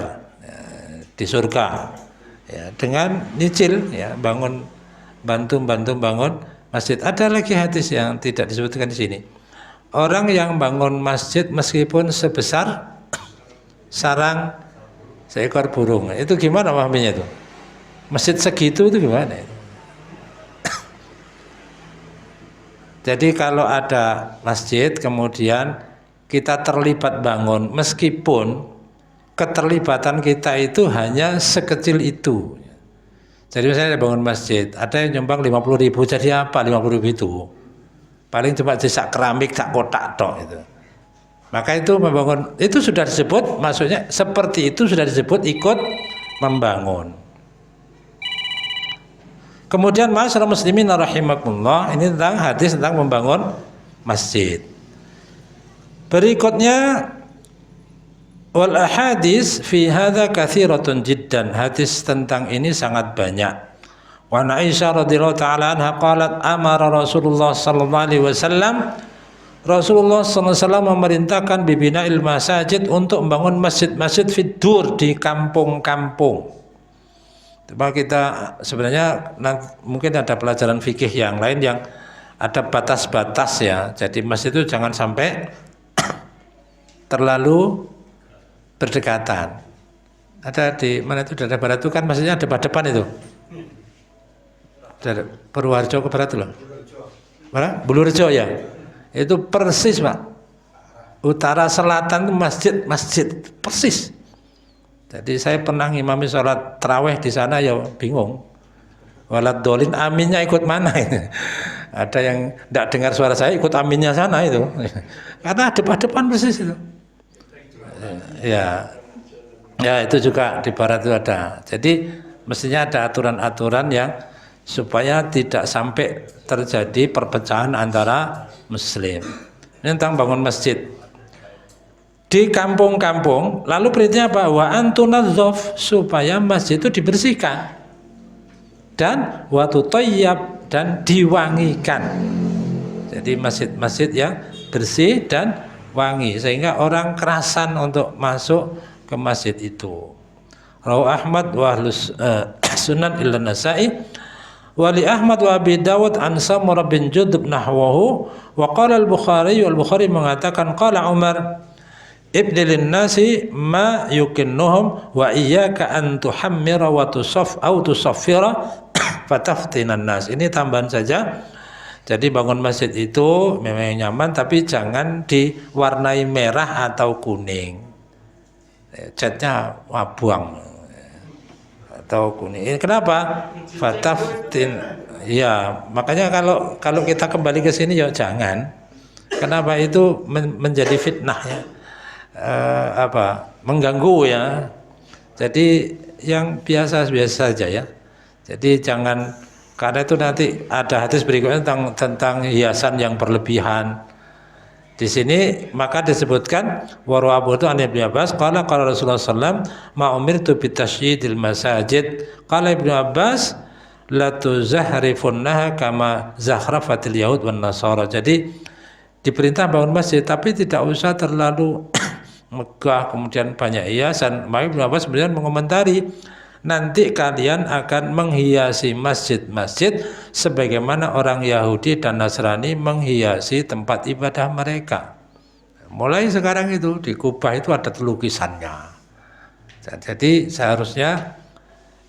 di surga ya, dengan nyicil ya, bantu bangun masjid. Ada lagi hadis yang tidak disebutkan di sini. Orang yang bangun masjid meskipun sebesar sarang seekor burung, itu gimana pahaminya itu? Masjid segitu itu gimana itu? Jadi kalau ada masjid kemudian kita terlibat bangun, meskipun keterlibatan kita itu hanya sekecil itu. Jadi misalnya bangun masjid, ada yang nyumbang 50.000, jadi apa 50.000 itu? Paling cuma sak keramik, sak kotak tok itu. Maka itu membangun, itu sudah disebut, maksudnya seperti itu sudah disebut ikut membangun. Kemudian ma'asyiral muslimin rahimakumullah, ini tentang hadis tentang membangun masjid. Berikutnya wal ahadits fi hadza katsiratun jiddan, hadis tentang ini sangat banyak. Wa Aisyah radhiyallahu taala anha qalat amara Rasulullah sallallahu alaihi wasallam, Rasulullah SAW memerintahkan bibina'il masajid, untuk membangun masjid-masjid fitur di kampung-kampung. Coba kita sebenarnya mungkin ada pelajaran fikih yang lain yang ada batas-batas ya. Jadi masjid itu jangan sampai terlalu berdekatan. Ada di mana itu, daerah barat itu kan masjidnya ada depan itu. Dari Purworejo ke barat itu loh. Mana? Bulurejo ya. Itu persis Pak, utara selatan masjid persis. Jadi saya pernah ngimami sholat tarawih di sana ya bingung, walad dolin aminnya ikut mana ini? Ada yang tidak dengar suara saya ikut aminnya sana itu, karena depan persis itu. Ya itu juga di barat itu ada. Jadi mestinya ada aturan-aturan yang supaya tidak sampai terjadi perpecahan antara muslim. Ini tentang bangun masjid di kampung-kampung. Lalu perintahnya apa? Wa antunadzaf, supaya masjid itu dibersihkan, dan wa tutayyab, dan diwangikan. Jadi masjid-masjid yang bersih dan wangi sehingga orang kerasan untuk masuk ke masjid itu. Rawahu Ahmad wa ahlus sunan illa Nasa'i Wali Ahmad wa Abi Dawud an Samurah bin Jundub nahwahu, wa qala al-Bukhari, al-Bukhari mengatakan qala Umar ibnilin nasi ma yukinnuhum wa iyyaka an tuhammira wa tusaffira fataftinan nas. Ini tambahan saja. Jadi bangun masjid itu memang nyaman, tapi jangan diwarnai merah atau kuning. Catnya buang. atau kuning. Kenapa? Fataftin. Ya, makanya kalau kita kembali ke sini ya jangan. Kenapa itu menjadi fitnah ya? Mengganggu ya. Jadi yang biasa-biasa saja ya. Jadi jangan, karena itu nanti ada hadis berikutnya tentang hiasan yang berlebihan. Di sini maka disebutkan warwabu itu an Ibnu Abbas qala Rasulullah sallallahu ma umirtu bitasyidil masajid qala Ibnu Abbas la tuzahrifunnaha kama zahrafatil yahud wan nasara. Jadi diperintah bangun masjid tapi tidak usah terlalu megah kemudian banyak hiasan. Maka Ibnu Abbas kemudian mengomentari, nanti kalian akan menghiasi masjid-masjid sebagaimana orang Yahudi dan Nasrani menghiasi tempat ibadah mereka. Mulai sekarang itu di Kubah itu ada lukisannya. Jadi seharusnya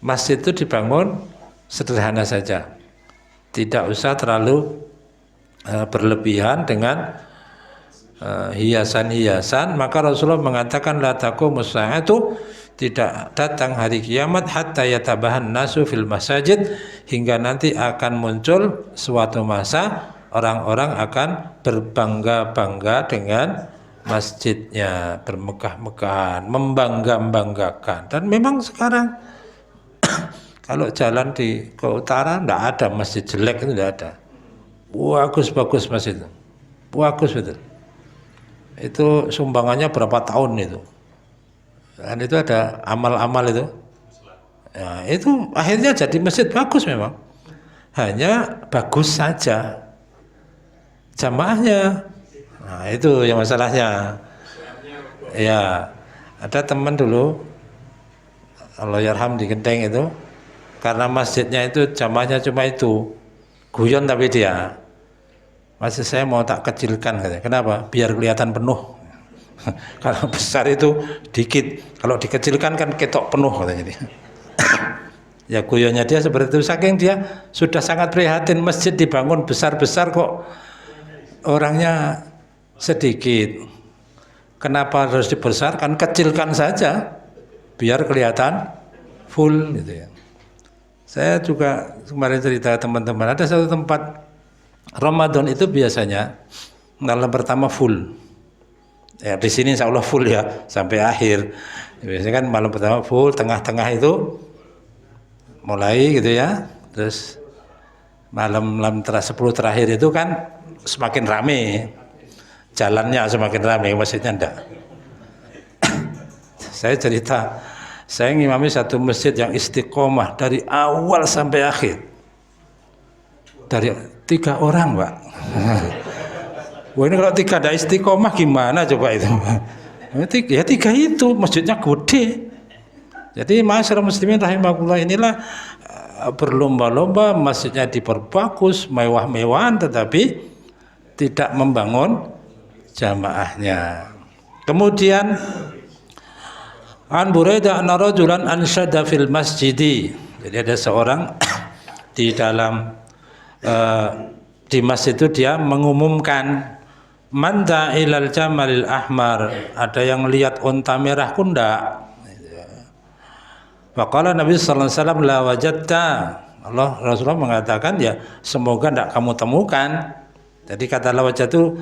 masjid itu dibangun sederhana saja, tidak usah terlalu berlebihan dengan hiasan-hiasan. Maka Rasulullah mengatakan la taqumus saa'atu, tidak datang hari kiamat hatta yatabahan nasu fil masajid, hingga nanti akan muncul suatu masa orang-orang akan berbangga-bangga dengan masjidnya, bermegah-megahan, membangga-banggakan. Dan memang sekarang kalau jalan ke utara tidak ada masjid jelek, itu tidak ada. Bagus-bagus masjid itu, bagus betul. Itu sumbangannya berapa tahun itu. Dan itu ada amal-amal itu. Ya, itu akhirnya jadi masjid bagus memang. Hanya bagus saja jamaahnya. Nah, itu yang masalahnya. Ya, ada teman dulu Allahyarham di Genteng itu, karena masjidnya itu jamaahnya cuma itu, guyon tapi dia, masjid saya mau tak kecilkan katanya. Kenapa? Biar kelihatan penuh. Kalau besar itu dikit, kalau dikecilkan kan ketok penuh katanya dia. Ya guyonnya dia seperti itu, saking dia sudah sangat prihatin masjid dibangun besar-besar kok orangnya sedikit. Kenapa harus dibesarkan? Kecilkan saja biar kelihatan full gitu ya. Saya juga kemarin cerita teman-teman, ada satu tempat Ramadan itu biasanya malam pertama full. Ya di sini insya Allah full ya sampai akhir. Biasanya kan malam pertama full, tengah-tengah itu mulai gitu ya. Terus malam 10 terakhir itu kan semakin rame, jalannya semakin rame, masjidnya enggak. Saya cerita, saya ngimami satu masjid yang istiqomah dari awal sampai akhir. Dari 3 orang, Pak. Wah, ini kalau 3 ada istiqomah gimana coba itu? Ya 3 itu, masjidnya gede. Jadi masyarakat muslimin rahimahullah, inilah berlomba-lomba masjidnya diperbagus, mewah-mewahan, tetapi tidak membangun jamaahnya. Kemudian an Buraidah anna rajulan ansyada fil masjidi. Jadi ada seorang di dalam di masjid itu dia mengumumkan man da'ilal jamalil ahmar, ada yang lihat unta merah kuda. Faqala Nabi sallallahu alaihi wasallam la wajadta. Rasulullah mengatakan ya semoga tidak kamu temukan. Jadi kata la wajatu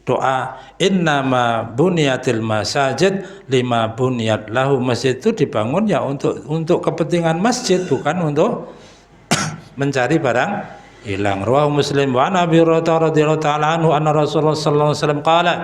doa innama bunyatil masajid lima bunyat lahu. Masjid itu dibangun ya untuk kepentingan masjid, bukan untuk mencari barang hilang. Rawahu Muslim wa an Abi Hurairah radhiyallahu ta'ala anhu anna Rasulullah sallallahu alaihi wasallam qala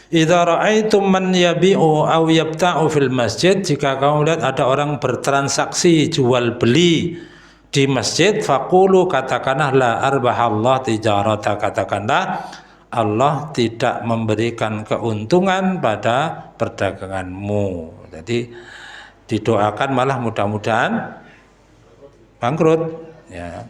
idza ra'aitum man yabi'u aw yabta'u fil masjid, jika kamu lihat ada orang bertransaksi jual beli di masjid, faqulu, katakanlah la arbahallah tijarata, katakanlah Allah tidak memberikan keuntungan pada perdaganganmu. Jadi didoakan malah mudah-mudahan bangkrut ya.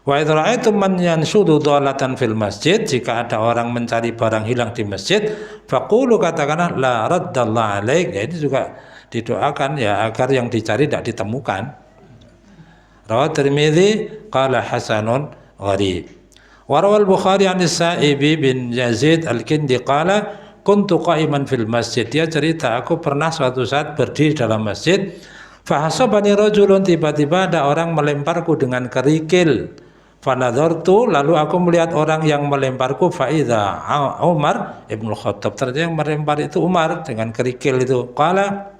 Wa idza ra'aitum man yanshudu dhalatan fil masjid, jika ada orang mencari barang hilang di masjid, faqulu, katakanlah la raddallahu alaik. Ya, ini juga didoakan ya agar yang dicari tidak ditemukan. Rawahu Tirmidzi qala hasanun gharib. Wa rawal Bukhari an Sa'ibi bin Yazid al-Kindi qala kuntu qa'iman fil masjid. Dia cerita, aku pernah suatu saat berdiri dalam masjid, Fahasabani rajulun, tiba-tiba ada orang melemparku dengan kerikil. Fanadhartu, lalu aku melihat orang yang melemparku, faidha Umar ibn Khattab. Ternyata yang melempar itu Umar dengan kerikil itu. Qala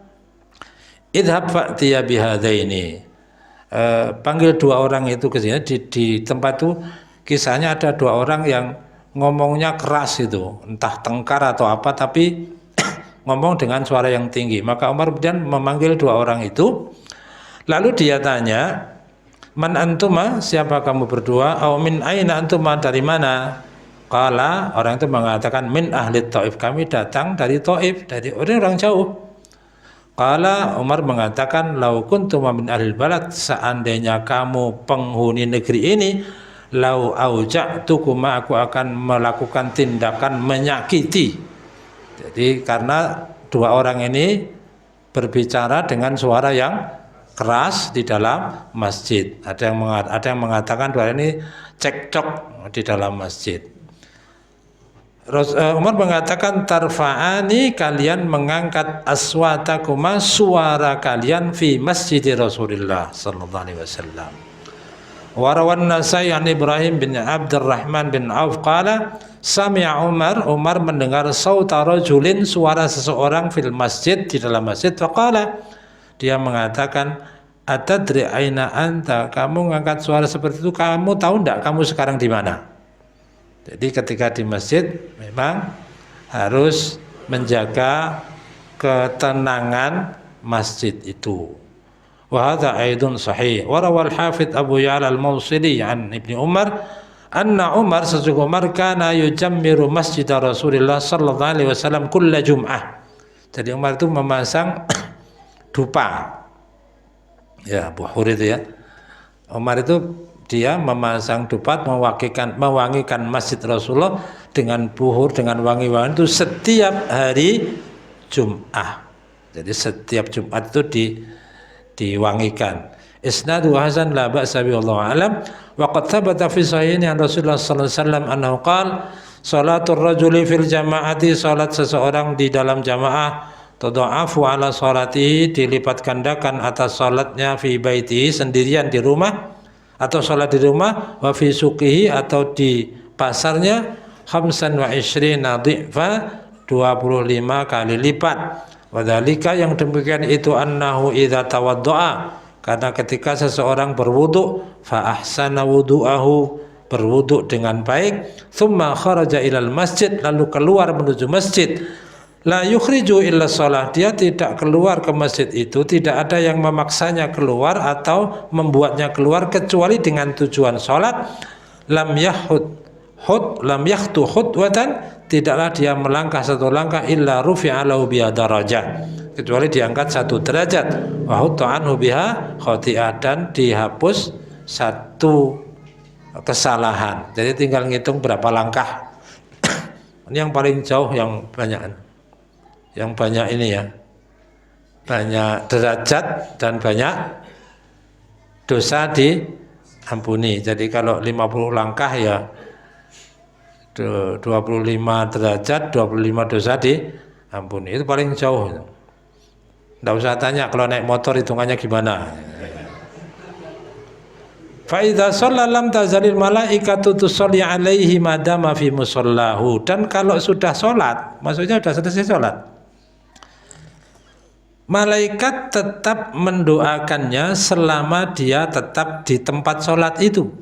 idhab fa'tiya bihadaini. Panggil dua orang itu ke sini. Di tempat itu kisahnya ada dua orang yang ngomongnya keras itu, entah tengkar atau apa, tapi ngomong dengan suara yang tinggi. Maka Umar kemudian memanggil dua orang itu, lalu dia tanya, man antuma, siapa kamu berdua? Au min aina antuma, dari mana? Qala, orang itu mengatakan, min ahli Taif, kami datang dari Taif, dari orang jauh. Qala, Umar mengatakan, lau kuntuma min ahli balad, seandainya kamu penghuni negeri ini, lau auja'tukuma, aku akan melakukan tindakan menyakiti. Jadi karena dua orang ini berbicara dengan suara yang keras di dalam masjid. Ada yang mengatakan dua ini cekcok di dalam masjid. Umar mengatakan, tarfa'ani, kalian mengangkat aswatakuma, suara kalian, fi masjid Rasulullah sallallahu alaihi wasallam. Warawan Nasai an Ibrahim bin Abdurrahman bin Auf qala sami'a Umar mendengar sauta rajulin, suara seseorang, fil masjid, di dalam masjid. Faqala, dia mengatakan, atadri aina anta, kamu mengangkat suara seperti itu, kamu tahu enggak kamu sekarang di mana? Jadi ketika di masjid memang harus menjaga ketenangan masjid itu. Wa hadza aidun sahih. Wa rawal Hafidz Abu Ya'la al-Mawsili an Ibnu Umar anna Umar, sesungguhnya Umar, kana yujammiru masjid Rasulullah sallallahu alaihi wasallam kulla jum'ah. Jadi Umar itu memasang dupa. Ya, buhur itu ya. Umar itu dia memasang dupa, mewangikan masjid Rasulullah dengan buhur, dengan wangi-wangi itu setiap hari Jum'ah. Jadi setiap Jumat itu diwangikan. Isnadu hasan la ba'sa bi, wallahu alam. Wa qad thabata fi sahihain an Rasulullah sallallahu alaihi wasallam annahu qala salatul rajuli fil jama'ati, salat seseorang di dalam jamaah, tadha'afu ala salatihi, dilipat gandakan atas salatnya, fi baitihi, sendirian di rumah, atau salat di rumah, wa fi suqihi, atau di pasarnya, khamsan wa ishrina dhi'fa, 25 kali lipat. Wadhalika, yang demikian itu, annahu idza tawaddo'a, karena ketika seseorang berwudu, fa ahsana wudu'ahu, berwudu dengan baik, thumma kharaja ilal masjid, lalu keluar menuju masjid, la yukhriju illa shalah, dia tidak keluar ke masjid itu, tidak ada yang memaksanya keluar atau membuatnya keluar kecuali dengan tujuan sholat, lam yakhtu khutwatan, tidaklah dia melangkah satu langkah, illa rufi'a lahu biha darajah, kecuali diangkat satu derajat, wa hutta anhu biha khati'ah, dan dihapus satu kesalahan. Jadi tinggal ngitung berapa langkah. Ini yang paling jauh, yang banyak ini ya, banyak derajat dan banyak dosa diampuni. Jadi kalau 50 langkah ya 25 derajat, 25 dosa diampuni. Itu paling jauh. Tidak usah tanya kalau naik motor hitungannya gimana. Fa idza shalla lam tazalil malaikatu tusalli alaihi madama fi musallahu, dan kalau sudah sholat, maksudnya sudah selesai sholat, malaikat tetap mendoakannya selama dia tetap di tempat sholat itu,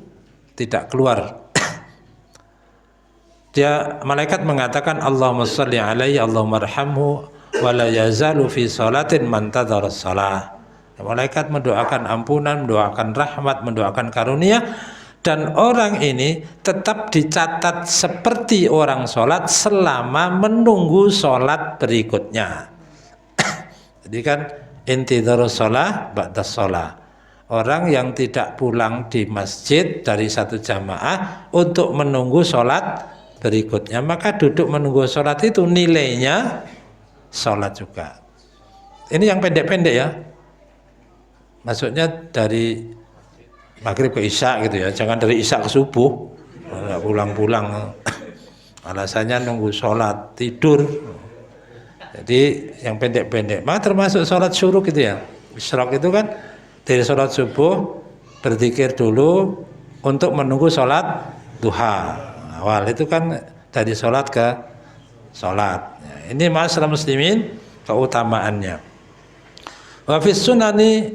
tidak keluar. Malaikat mengatakan, Allahumma sholli alaihi, Allahumma arhamhu, wa la yazalu fi sholatin man tadhara shalah. Malaikat mendoakan ampunan, mendoakan rahmat, mendoakan karunia, dan orang ini tetap dicatat seperti orang sholat selama menunggu sholat berikutnya. Jadi kan intidharus sholah ba'das sholah, orang yang tidak pulang di masjid dari satu jamaah untuk menunggu sholat berikutnya, maka duduk menunggu sholat itu nilainya sholat juga. Ini yang pendek-pendek ya, maksudnya dari maghrib ke isya gitu ya, jangan dari isya ke subuh, nggak pulang-pulang, alasannya nunggu sholat, tidur. Jadi yang pendek-pendek, maka termasuk sholat syuruk gitu ya. Isyraq itu kan dari sholat subuh berzikir dulu untuk menunggu sholat duha. Awal itu kan dari sholat ke sholat. Ini masalah muslimin keutamaannya. Wa fis sunani,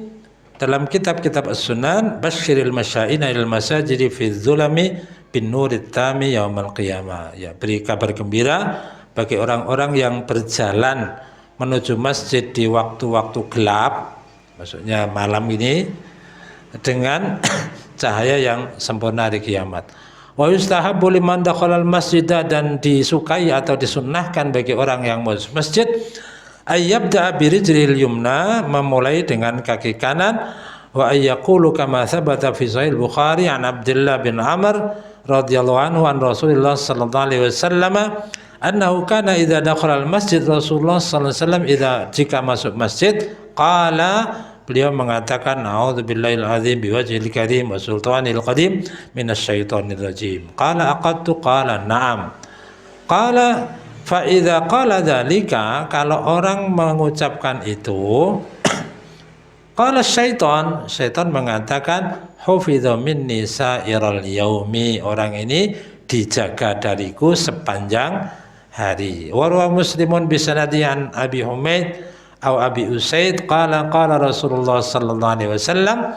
dalam kitab-kitab as-sunan, basyiril masyaina ilal masajidi fi dzulami bin nurit tami yaumal qiyamah. Ya, beri kabar gembira bagi orang-orang yang berjalan menuju masjid di waktu-waktu gelap, maksudnya malam ini, dengan cahaya yang sempurna di kiamat. Wa yustahabbu liman dakhala al-masjidah, dan disukai atau disunnahkan bagi orang yang masuk masjid, ayyabda birijlil yumna, memulai dengan kaki kanan, wa ayyaqulu kama thabata fi sahih Bukhari an Abdullah bin Amr radhiyallahu anhu an Rasulullah sallallahu alaihi wasallam annahu kana idza dakhala al-masjid, Rasulullah sallallahu alaihi wasallam jika masuk masjid, qala, beliau mengatakan, a'udzubillahil azim biwajhil karim wa sultanil qadim minasyaitonir rajim. Qala aqadtu, qala na'am. Qala fa idza qala dzalika, kalau orang mengucapkan itu, qala syaitan mengatakan, hufidha minni sa'iral yaumi, orang ini dijaga dariku sepanjang hari. Wa Muslimun bisanadi an Abi Humaid atau Abi Usaid qala Rasulullah sallallahu alaihi wasallam,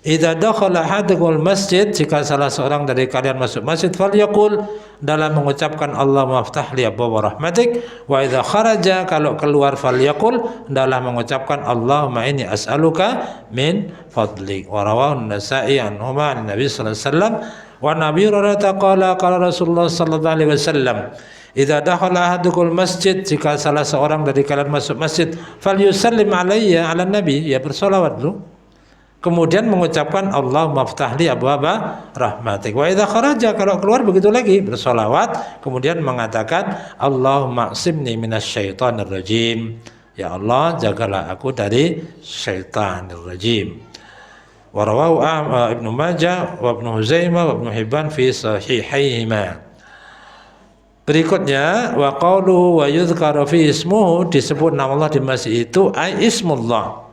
idza dakhala ahadukumul masjid, jika salah seorang dari kalian masuk masjid, falyaqul, dalam mengucapkan Allahumma aftah li abwaaba rahmatik, wa idza kharaja, kalau keluar, falyaqul, dalam mengucapkan Allahumma inni as'aluka min fadlik. Wa rawahu an-Nasa'i an Nabi sallallahu alaihi wasallam wa Nabi Hurairah qala Rasulullah sallallahu alaihi wasallam, idza dakhala ahadukumul masjid, jika salah seorang dari kalian masuk masjid, falyusallim alayya ala nabi, ya bersolawat dulu, kemudian mengucapkan Allahumma aftahli abwaaba rahmatik. Wa idza kharaja, kalau keluar begitu lagi, bersolawat, kemudian mengatakan Allahumma aqsimni minasyaitonir rajim, ya Allah jagalah aku dari syaitanir rajim. Wa rawahu Ibnu Majah wa Ibnu Huzaimah wa Ibnu Hibban fi sahihaihima. Berikutnya, wa qauluhu wa yudhkaru fi ismuhu, disebut nama Allah di masjid itu, ai ismullah.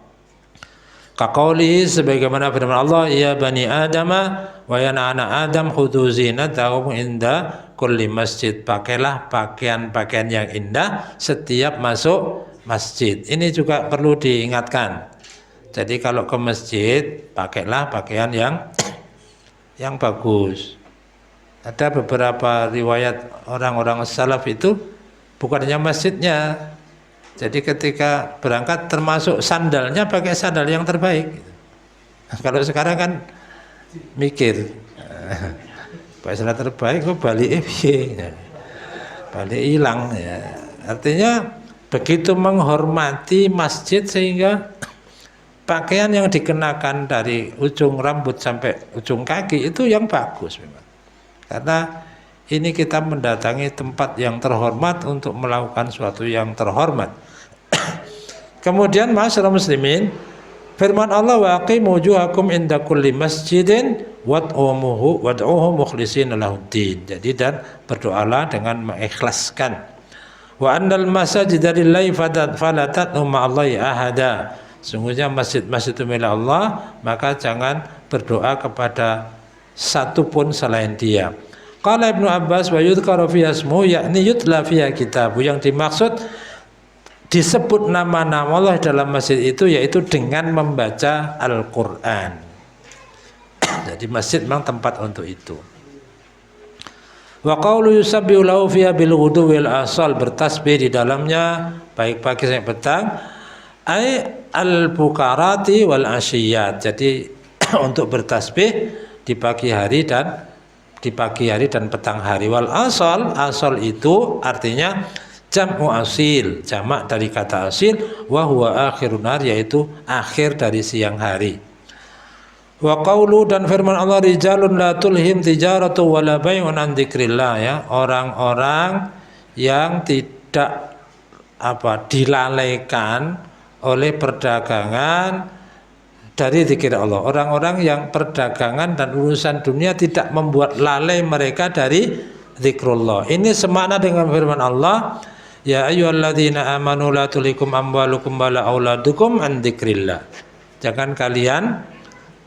Kaqaulihi, sebagaimana firman Allah, ya bani adama wa ya anak Adam, khudhu zinatakum inda kulli masjid, pakailah pakaian-pakaian yang indah setiap masuk masjid. Ini juga perlu diingatkan. Jadi kalau ke masjid, pakailah pakaian yang bagus. Ada beberapa riwayat orang-orang salaf itu bukan hanya masjidnya. Jadi ketika berangkat termasuk sandalnya, pakai sandal yang terbaik. Kalau sekarang kan mikir, pakai sandal terbaik kok balik balik hilang ya. Artinya begitu menghormati masjid sehingga pakaian yang dikenakan dari ujung rambut sampai ujung kaki itu yang bagus memang. Karena ini kita mendatangi tempat yang terhormat untuk melakukan suatu yang terhormat. Kemudian masyarakat muslimin, firman Allah, wa aqimu wujuhakum inda kulli masjidin wad'uhu mukhlishina lahuddin. Jadi, dan berdoalah dengan mengikhlaskan. Wa annal masajida lillahi fala tad'u ma'allahi ahada. Sungguhnya masjid-masjid itu milik Allah, maka jangan berdoa kepada satu pun selain Dia. Qala Ibnu Abbas wa yudhkaru fi ismu, yakni yutla fiha kitabu, yang dimaksud disebut nama-nama Allah dalam masjid itu yaitu dengan membaca Al-Qur'an. Jadi masjid memang tempat untuk itu. Wa qaulu yusabbihu lahu fiha bil ghuduwil asal, bertasbih di dalamnya baik pagi sampai petang, ai al-bukarati wal asyiyat. Jadi untuk bertasbih di pagi hari dan petang hari. Wal asal itu artinya jam'u asil, jamak dari kata asil, wa huwa akhirun nahar, yaitu akhir dari siang hari. Wa qaulu, dan firman Allah, rijalun la tulhim tijaratu wala bai'un an dzikrillah, ya, orang-orang yang tidak dilalaikan oleh perdagangan dari zikir Allah. Orang-orang yang perdagangan dan urusan dunia tidak membuat lalai mereka dari zikrullah. Ini semakna dengan firman Allah, ya ayyuhalladzina amanu la tulikum amwalukum wala auladukum an dzikrillah. Jangan kalian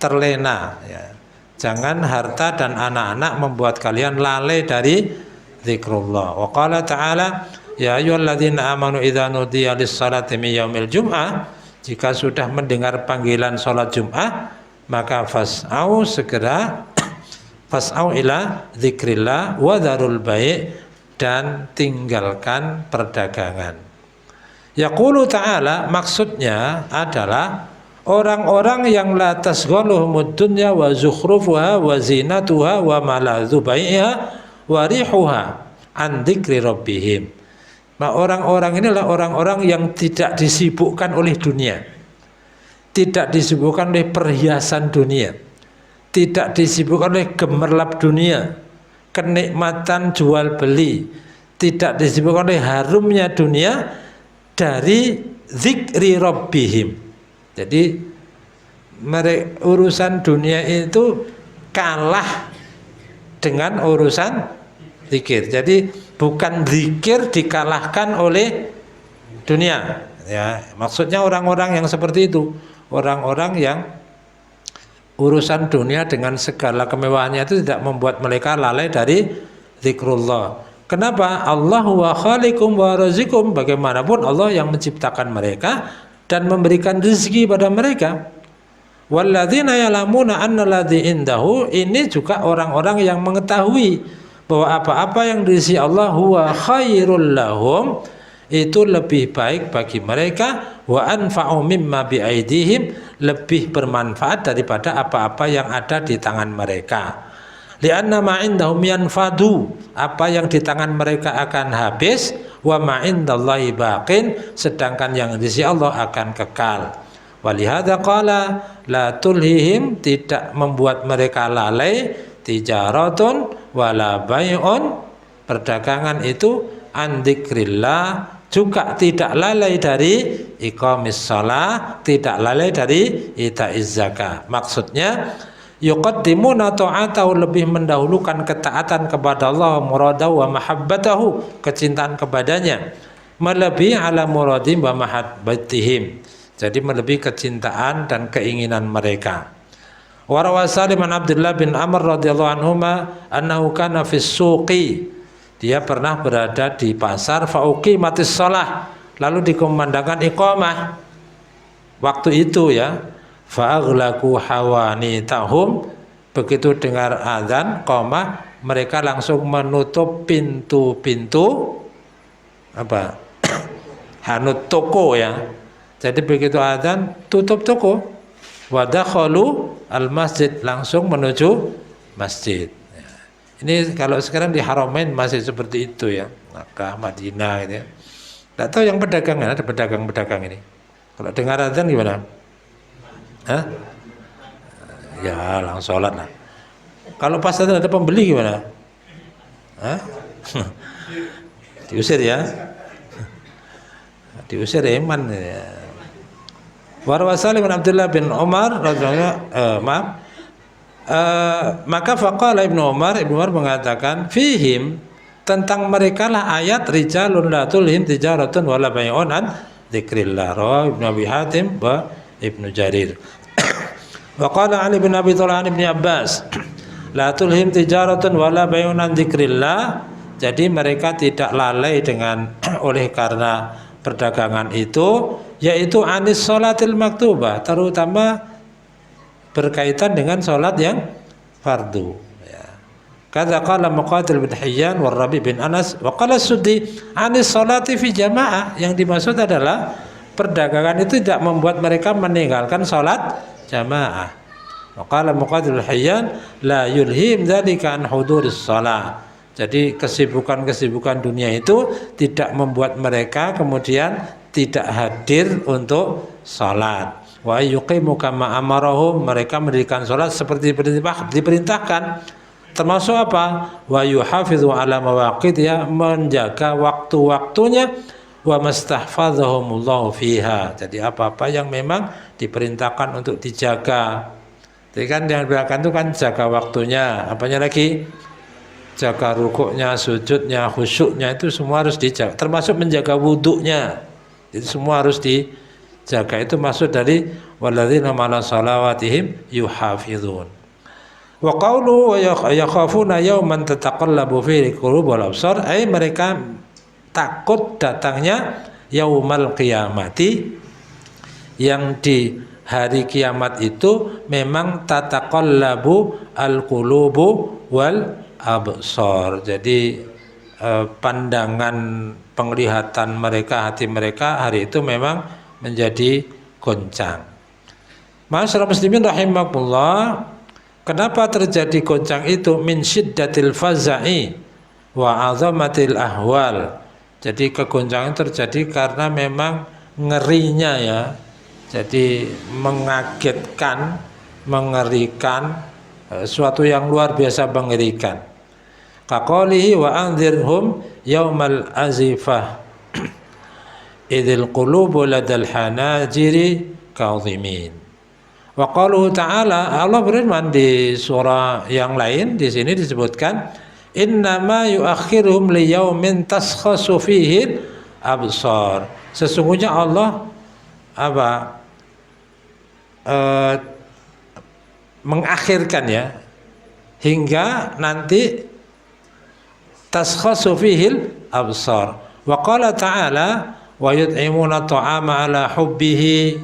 terlena ya. Jangan harta dan anak-anak membuat kalian lalai dari zikrullah. Wa qala ta'ala ya ayyuhalladzina amanu idza nudiya lis-salati min yaumil jum'ah, jika sudah mendengar panggilan salat Jumat, maka fas'au segera fas'au ila dzikrillah wa dzarul bai', dan tinggalkan perdagangan. Yaqulu ta'ala, maksudnya adalah orang-orang yang la tasghaluhumud dunya wa zukhrufuha wa zinatuha wa maladzu bai'iha wa rihuha an dzikri rabbihim. Nah, orang-orang inilah orang-orang yang tidak disibukkan oleh dunia, tidak disibukkan oleh perhiasan dunia, tidak disibukkan oleh gemerlap dunia, kenikmatan jual beli, tidak disibukkan oleh harumnya dunia, dari zikri rabbihim. Jadi urusan dunia itu kalah dengan urusan zikir. Jadi bukan zikir dikalahkan oleh dunia ya. Maksudnya orang-orang yang seperti itu, orang-orang yang urusan dunia dengan segala kemewahannya itu tidak membuat mereka lalai dari zikrullah. Kenapa? Allahu wa khaliqum wa razikum, bagaimanapun Allah yang menciptakan mereka dan memberikan rezeki pada mereka. Walladzina yalamuna annalladzi indahu, ini juga orang-orang yang mengetahui bahwa apa-apa yang di sisi Allah huwa khairul lahum, itu lebih baik bagi mereka, wa anfa'u mimma biaidihim, lebih bermanfaat daripada apa-apa yang ada di tangan mereka. Lianna ma indahum yanfadu, apa yang di tangan mereka akan habis, wa ma indallahi baqin, sedangkan yang di sisi Allah akan kekal. Walihada qala la tulhihim, tidak membuat mereka lalai, tijaratun wala bai'un, perdagangan itu, an dzikrillah, juga tidak lalai dari iqamis shalah, tidak lalai dari itaiz zakah. Maksudnya yuqaddimuna ta'atahu, lebih mendahulukan ketaatan kepada Allah, muradahu wa mahabbatahu, kecintaan kepadanya, melebihi ala muradim wa mahabbatihim, jadi melebihi kecintaan dan keinginan mereka. Wa rawa Salim an Abdullah bin Amr radhiyallahu anhuma annahu kana fis suqi, dia pernah berada di pasar, fa uqimatis shalah, lalu dikumandangkan iqamah waktu itu ya. Fa'aghlaku hawanitahum, begitu dengar azan qamah, mereka langsung menutup pintu-pintu apa? Hanut toko ya. Jadi begitu azan tutup toko. Wa dakhalu al-masjid, langsung menuju masjid. Ini kalau sekarang di Haramain masih seperti itu ya. Makkah, Madinah gitu ya. Enggak tahu yang pedagang, ada pedagang-pedagang ini. Kalau dengar azan gimana? Hah? Ya langsung sholat lah. Kalau pas ada pembeli gimana? Hah? Diusir ya? Diusir iman ya. Warwa Salim bin Abdullah bin Umar maka faqala Ibnu Umar mengatakan fihim, tentang mereka lah ayat rijalun la tulhim tijaratun wala bai'un an dzikrillah, rawahu Ibnu Abi Hatim wa Ibnu Jarir. Wa qala Ali bin Abi Thalib bin Abbas la tulhim tijaratun wala bai'un an dzikrillah, jadi mereka tidak lalai dengan oleh karena perdagangan itu, yaitu anis sholatil maktubah, terutama berkaitan dengan sholat yang fardu ya. Kata qala Muqatil bin Hayyan wa Rabi bin Anas wa qala Suddi anis sholati fi jamaah, yang dimaksud adalah perdagangan itu tidak membuat mereka meninggalkan sholat jamaah. Qala Muqatil bin Hayyan la yulhim dzalika an huduris shalah, jadi kesibukan-kesibukan dunia itu tidak membuat mereka kemudian tidak hadir untuk sholat. Wa yuqimu kama amarahum, mereka mendirikan sholat seperti diperintahkan. Termasuk apa? Wa yuhafizu ala mawaqitiha, menjaga waktu-waktunya. Wa mastahfadzahumullahu fiha, jadi apa-apa yang memang diperintahkan untuk dijaga. Jadi kan yang diperintahkan itu kan jaga waktunya. Apanya lagi? jaga rukuknya, sujudnya, khusyuknya itu semua harus dijaga, termasuk menjaga wudhunya. Itu semua harus dijaga. Itu maksud dari walladzina ma'ala shalawatihim yuhafizun. Wa qawlu wa yakhafuna yawman tataqallabu fihi qulub wal absar, ay mereka takut datangnya yaumal qiyamati, yang di hari kiamat itu memang tataqallabu al-qulubu wal absar. Jadi pandangan, penglihatan mereka, hati mereka hari itu memang menjadi goncang. Ma'asyiral muslimin rahimakumullah, kenapa terjadi goncang itu? Min syiddatil faza'i wa 'azamatil ahwal. Jadi kegoncangan terjadi karena memang ngerinya ya. Jadi mengagetkan, mengerikan, suatu yang luar biasa mengerikan. Kaqalihi wa anzirhum yaumal azifah idzil qulubu ladal hanajiri kadhimin. Wa qaluhu ta'ala, Allah berfirman di surah yang lain, di sini disebutkan innama yuakhiruhum liyaumin taskhasu fihi absar. Sesungguhnya Allah mengakhirkan ya, hingga nanti taskhasu fihil absar. Wa qala ta'ala wa yut'imuna ta'ama ala hubbihi,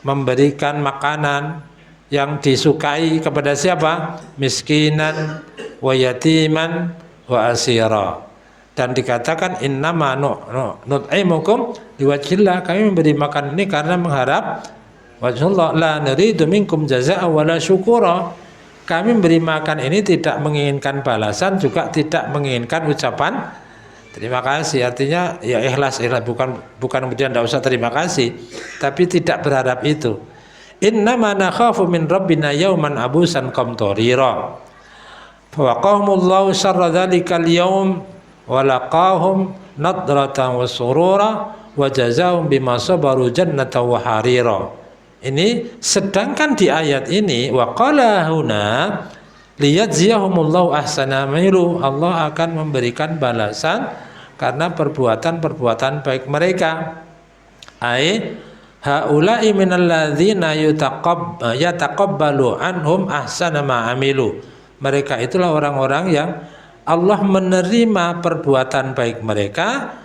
memberikan makanan yang disukai kepada siapa? Miskinan wa yatiman wa asira. Dan dikatakan innama nut'imukum liwajhillah, kami memberi makan ini karena mengharap wajhullah, la nuridu minkum jazaa'a wala syukura. Kami memberi makan ini tidak menginginkan balasan, juga tidak menginginkan ucapan terima kasih. Artinya ya ikhlas, bukan kemudian tidak usah terima kasih, tapi tidak berharap itu. Innama nakhafu min rabbina yauman abusan qamtarira. Fawaqahumullahu syarra dzalikal yaum wa laqahum nadratan wa surura wa jazaahum bima sabaru jannatan wa harira. Ini sedangkan di ayat ini wa qala huna liyajziyahumullahu ahsana mailu, Allah akan memberikan balasan karena perbuatan-perbuatan baik mereka. Ai haula'i minalladzina yataqabbalu anhum ahsana ma amilu. Mereka itulah orang-orang yang Allah menerima perbuatan baik mereka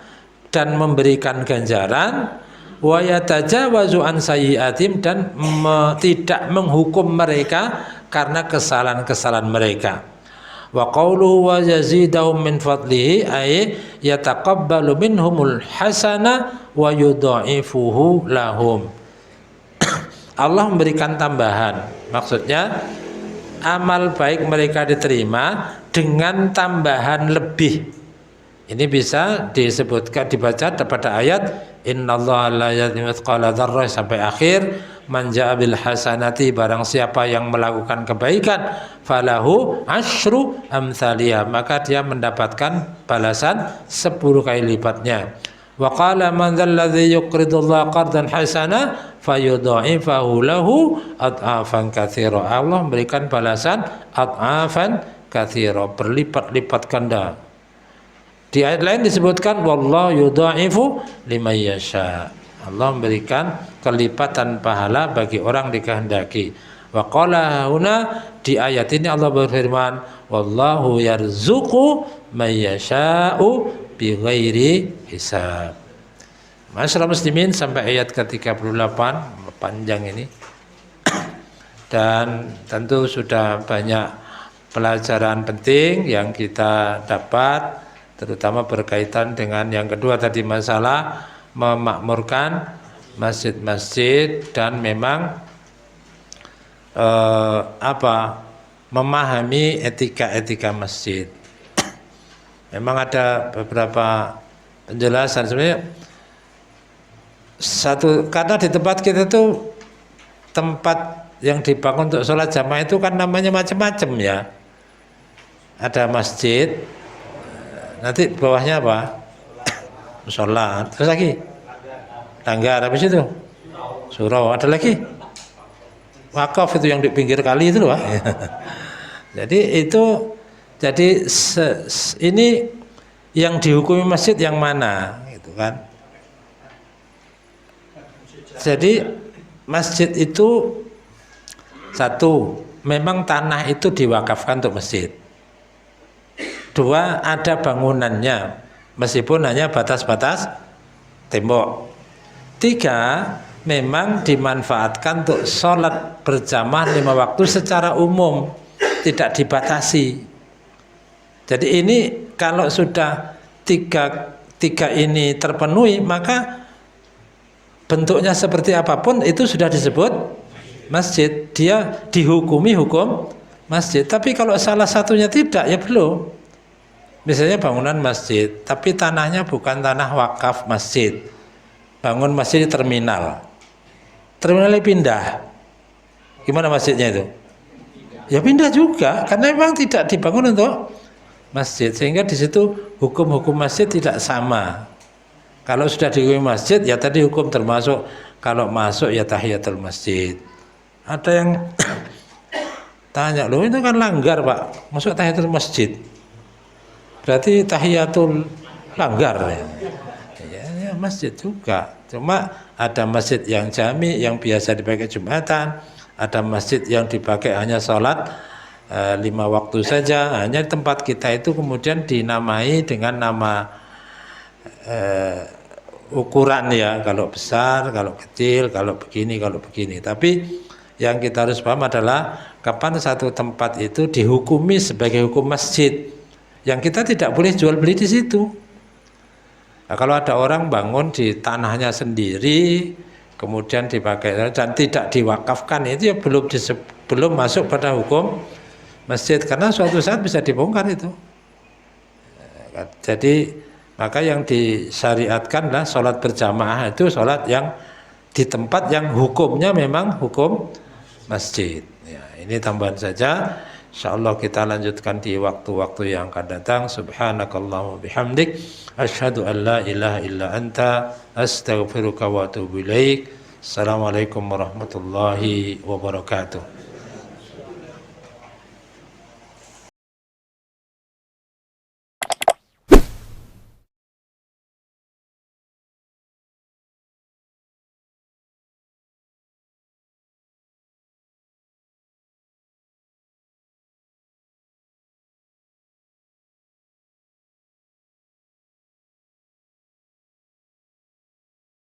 dan memberikan ganjaran, wa yatajawazu an sayyi'atim, dan tidak menghukum mereka karena kesalahan-kesalahan mereka. Wa qawluhu wa yazidahum min fadlihi ay yataqabbalu minhumul hasana wa yudha'ifuhu lahum. Allah memberikan tambahan, maksudnya amal baik mereka diterima dengan tambahan lebih. Ini bisa disebutkan, dibaca pada ayat innallaha la yadhlimu mithqala dzarrah sampai akhir. Man jaa bil hasanati, barang siapa yang melakukan kebaikan, falahu asyru amthaliha, maka dia mendapatkan balasan 10 kali lipatnya. Wa qala man dzalladzi yuqridullaha qardan hasana fayudha'ifahu lahu ad'afan katsira. Allah memberikan balasan ad'afan katsira, berlipat-lipat ganda. Di ayat lain disebutkan wallahu yudha'ifu liman yasha. Allah memberikan kelipatan pahala bagi orang dikehendaki. Wa qala huna, di ayat ini Allah berfirman wallahu yarzuqu may yasha'u bighairi hisab. Masyaallah muslimin, sampai ayat ke-38, panjang ini. Dan tentu sudah banyak pelajaran penting yang kita dapat, terutama berkaitan dengan yang kedua tadi, masalah memakmurkan masjid-masjid dan memang memahami etika-etika masjid. Memang ada beberapa penjelasan sebenarnya. Satu, karena di tempat kita tuh tempat yang dibangun untuk sholat jamaah itu kan namanya macam-macam ya. Ada masjid, nanti bawahnya apa? Musola, terus lagi tangga, habis itu surau, ada lagi wakaf itu yang di pinggir kali itu loh. Jadi itu Jadi ini yang dihukumi masjid yang mana, gitu kan? Jadi masjid itu satu, memang tanah itu diwakafkan untuk masjid. Dua, ada bangunannya, meskipun hanya batas-batas tembok. Tiga, memang dimanfaatkan untuk sholat berjamaah 5 waktu secara umum, tidak dibatasi. Jadi ini kalau sudah tiga ini terpenuhi, maka bentuknya seperti apapun itu sudah disebut masjid. Dia dihukumi hukum masjid. Tapi kalau salah satunya tidak, ya belum. Misalnya bangunan masjid, tapi tanahnya bukan tanah wakaf masjid. Bangun masjid di terminal. Terminalnya pindah. Gimana masjidnya itu? Ya pindah juga, karena memang tidak dibangun untuk masjid, sehingga di situ hukum-hukum masjid tidak sama. Kalau sudah dihukumi masjid, ya tadi hukum termasuk kalau masuk ya tahiyatul masjid. Ada yang tanya, loh itu kan langgar Pak, masuk tahiyatul masjid, berarti tahiyatul langgar ya? Ya masjid juga, cuma ada masjid yang jami yang biasa dipakai Jumatan, ada masjid yang dipakai hanya sholat 5 waktu saja. Hanya tempat kita itu kemudian dinamai dengan nama ukuran ya, kalau besar, kalau kecil, kalau begini. Tapi yang kita harus paham adalah kapan satu tempat itu dihukumi sebagai hukum masjid, yang kita tidak boleh jual beli di situ. Nah, kalau ada orang bangun di tanahnya sendiri, kemudian dipakai dan tidak diwakafkan, itu ya belum masuk pada hukum masjid, karena suatu saat bisa dibongkar itu. Jadi maka yang disyariatkanlah sholat berjamaah itu sholat yang di tempat yang hukumnya memang hukum masjid. Ya, ini tambahan saja. Insyaallah kita lanjutkan di waktu-waktu yang akan datang. Subhanakallahumma bihamdik, asyhadu an la ilaha illa anta, astaghfiruka wa atubu ilaik. Assalamualaikum warahmatullahi wabarakatuh.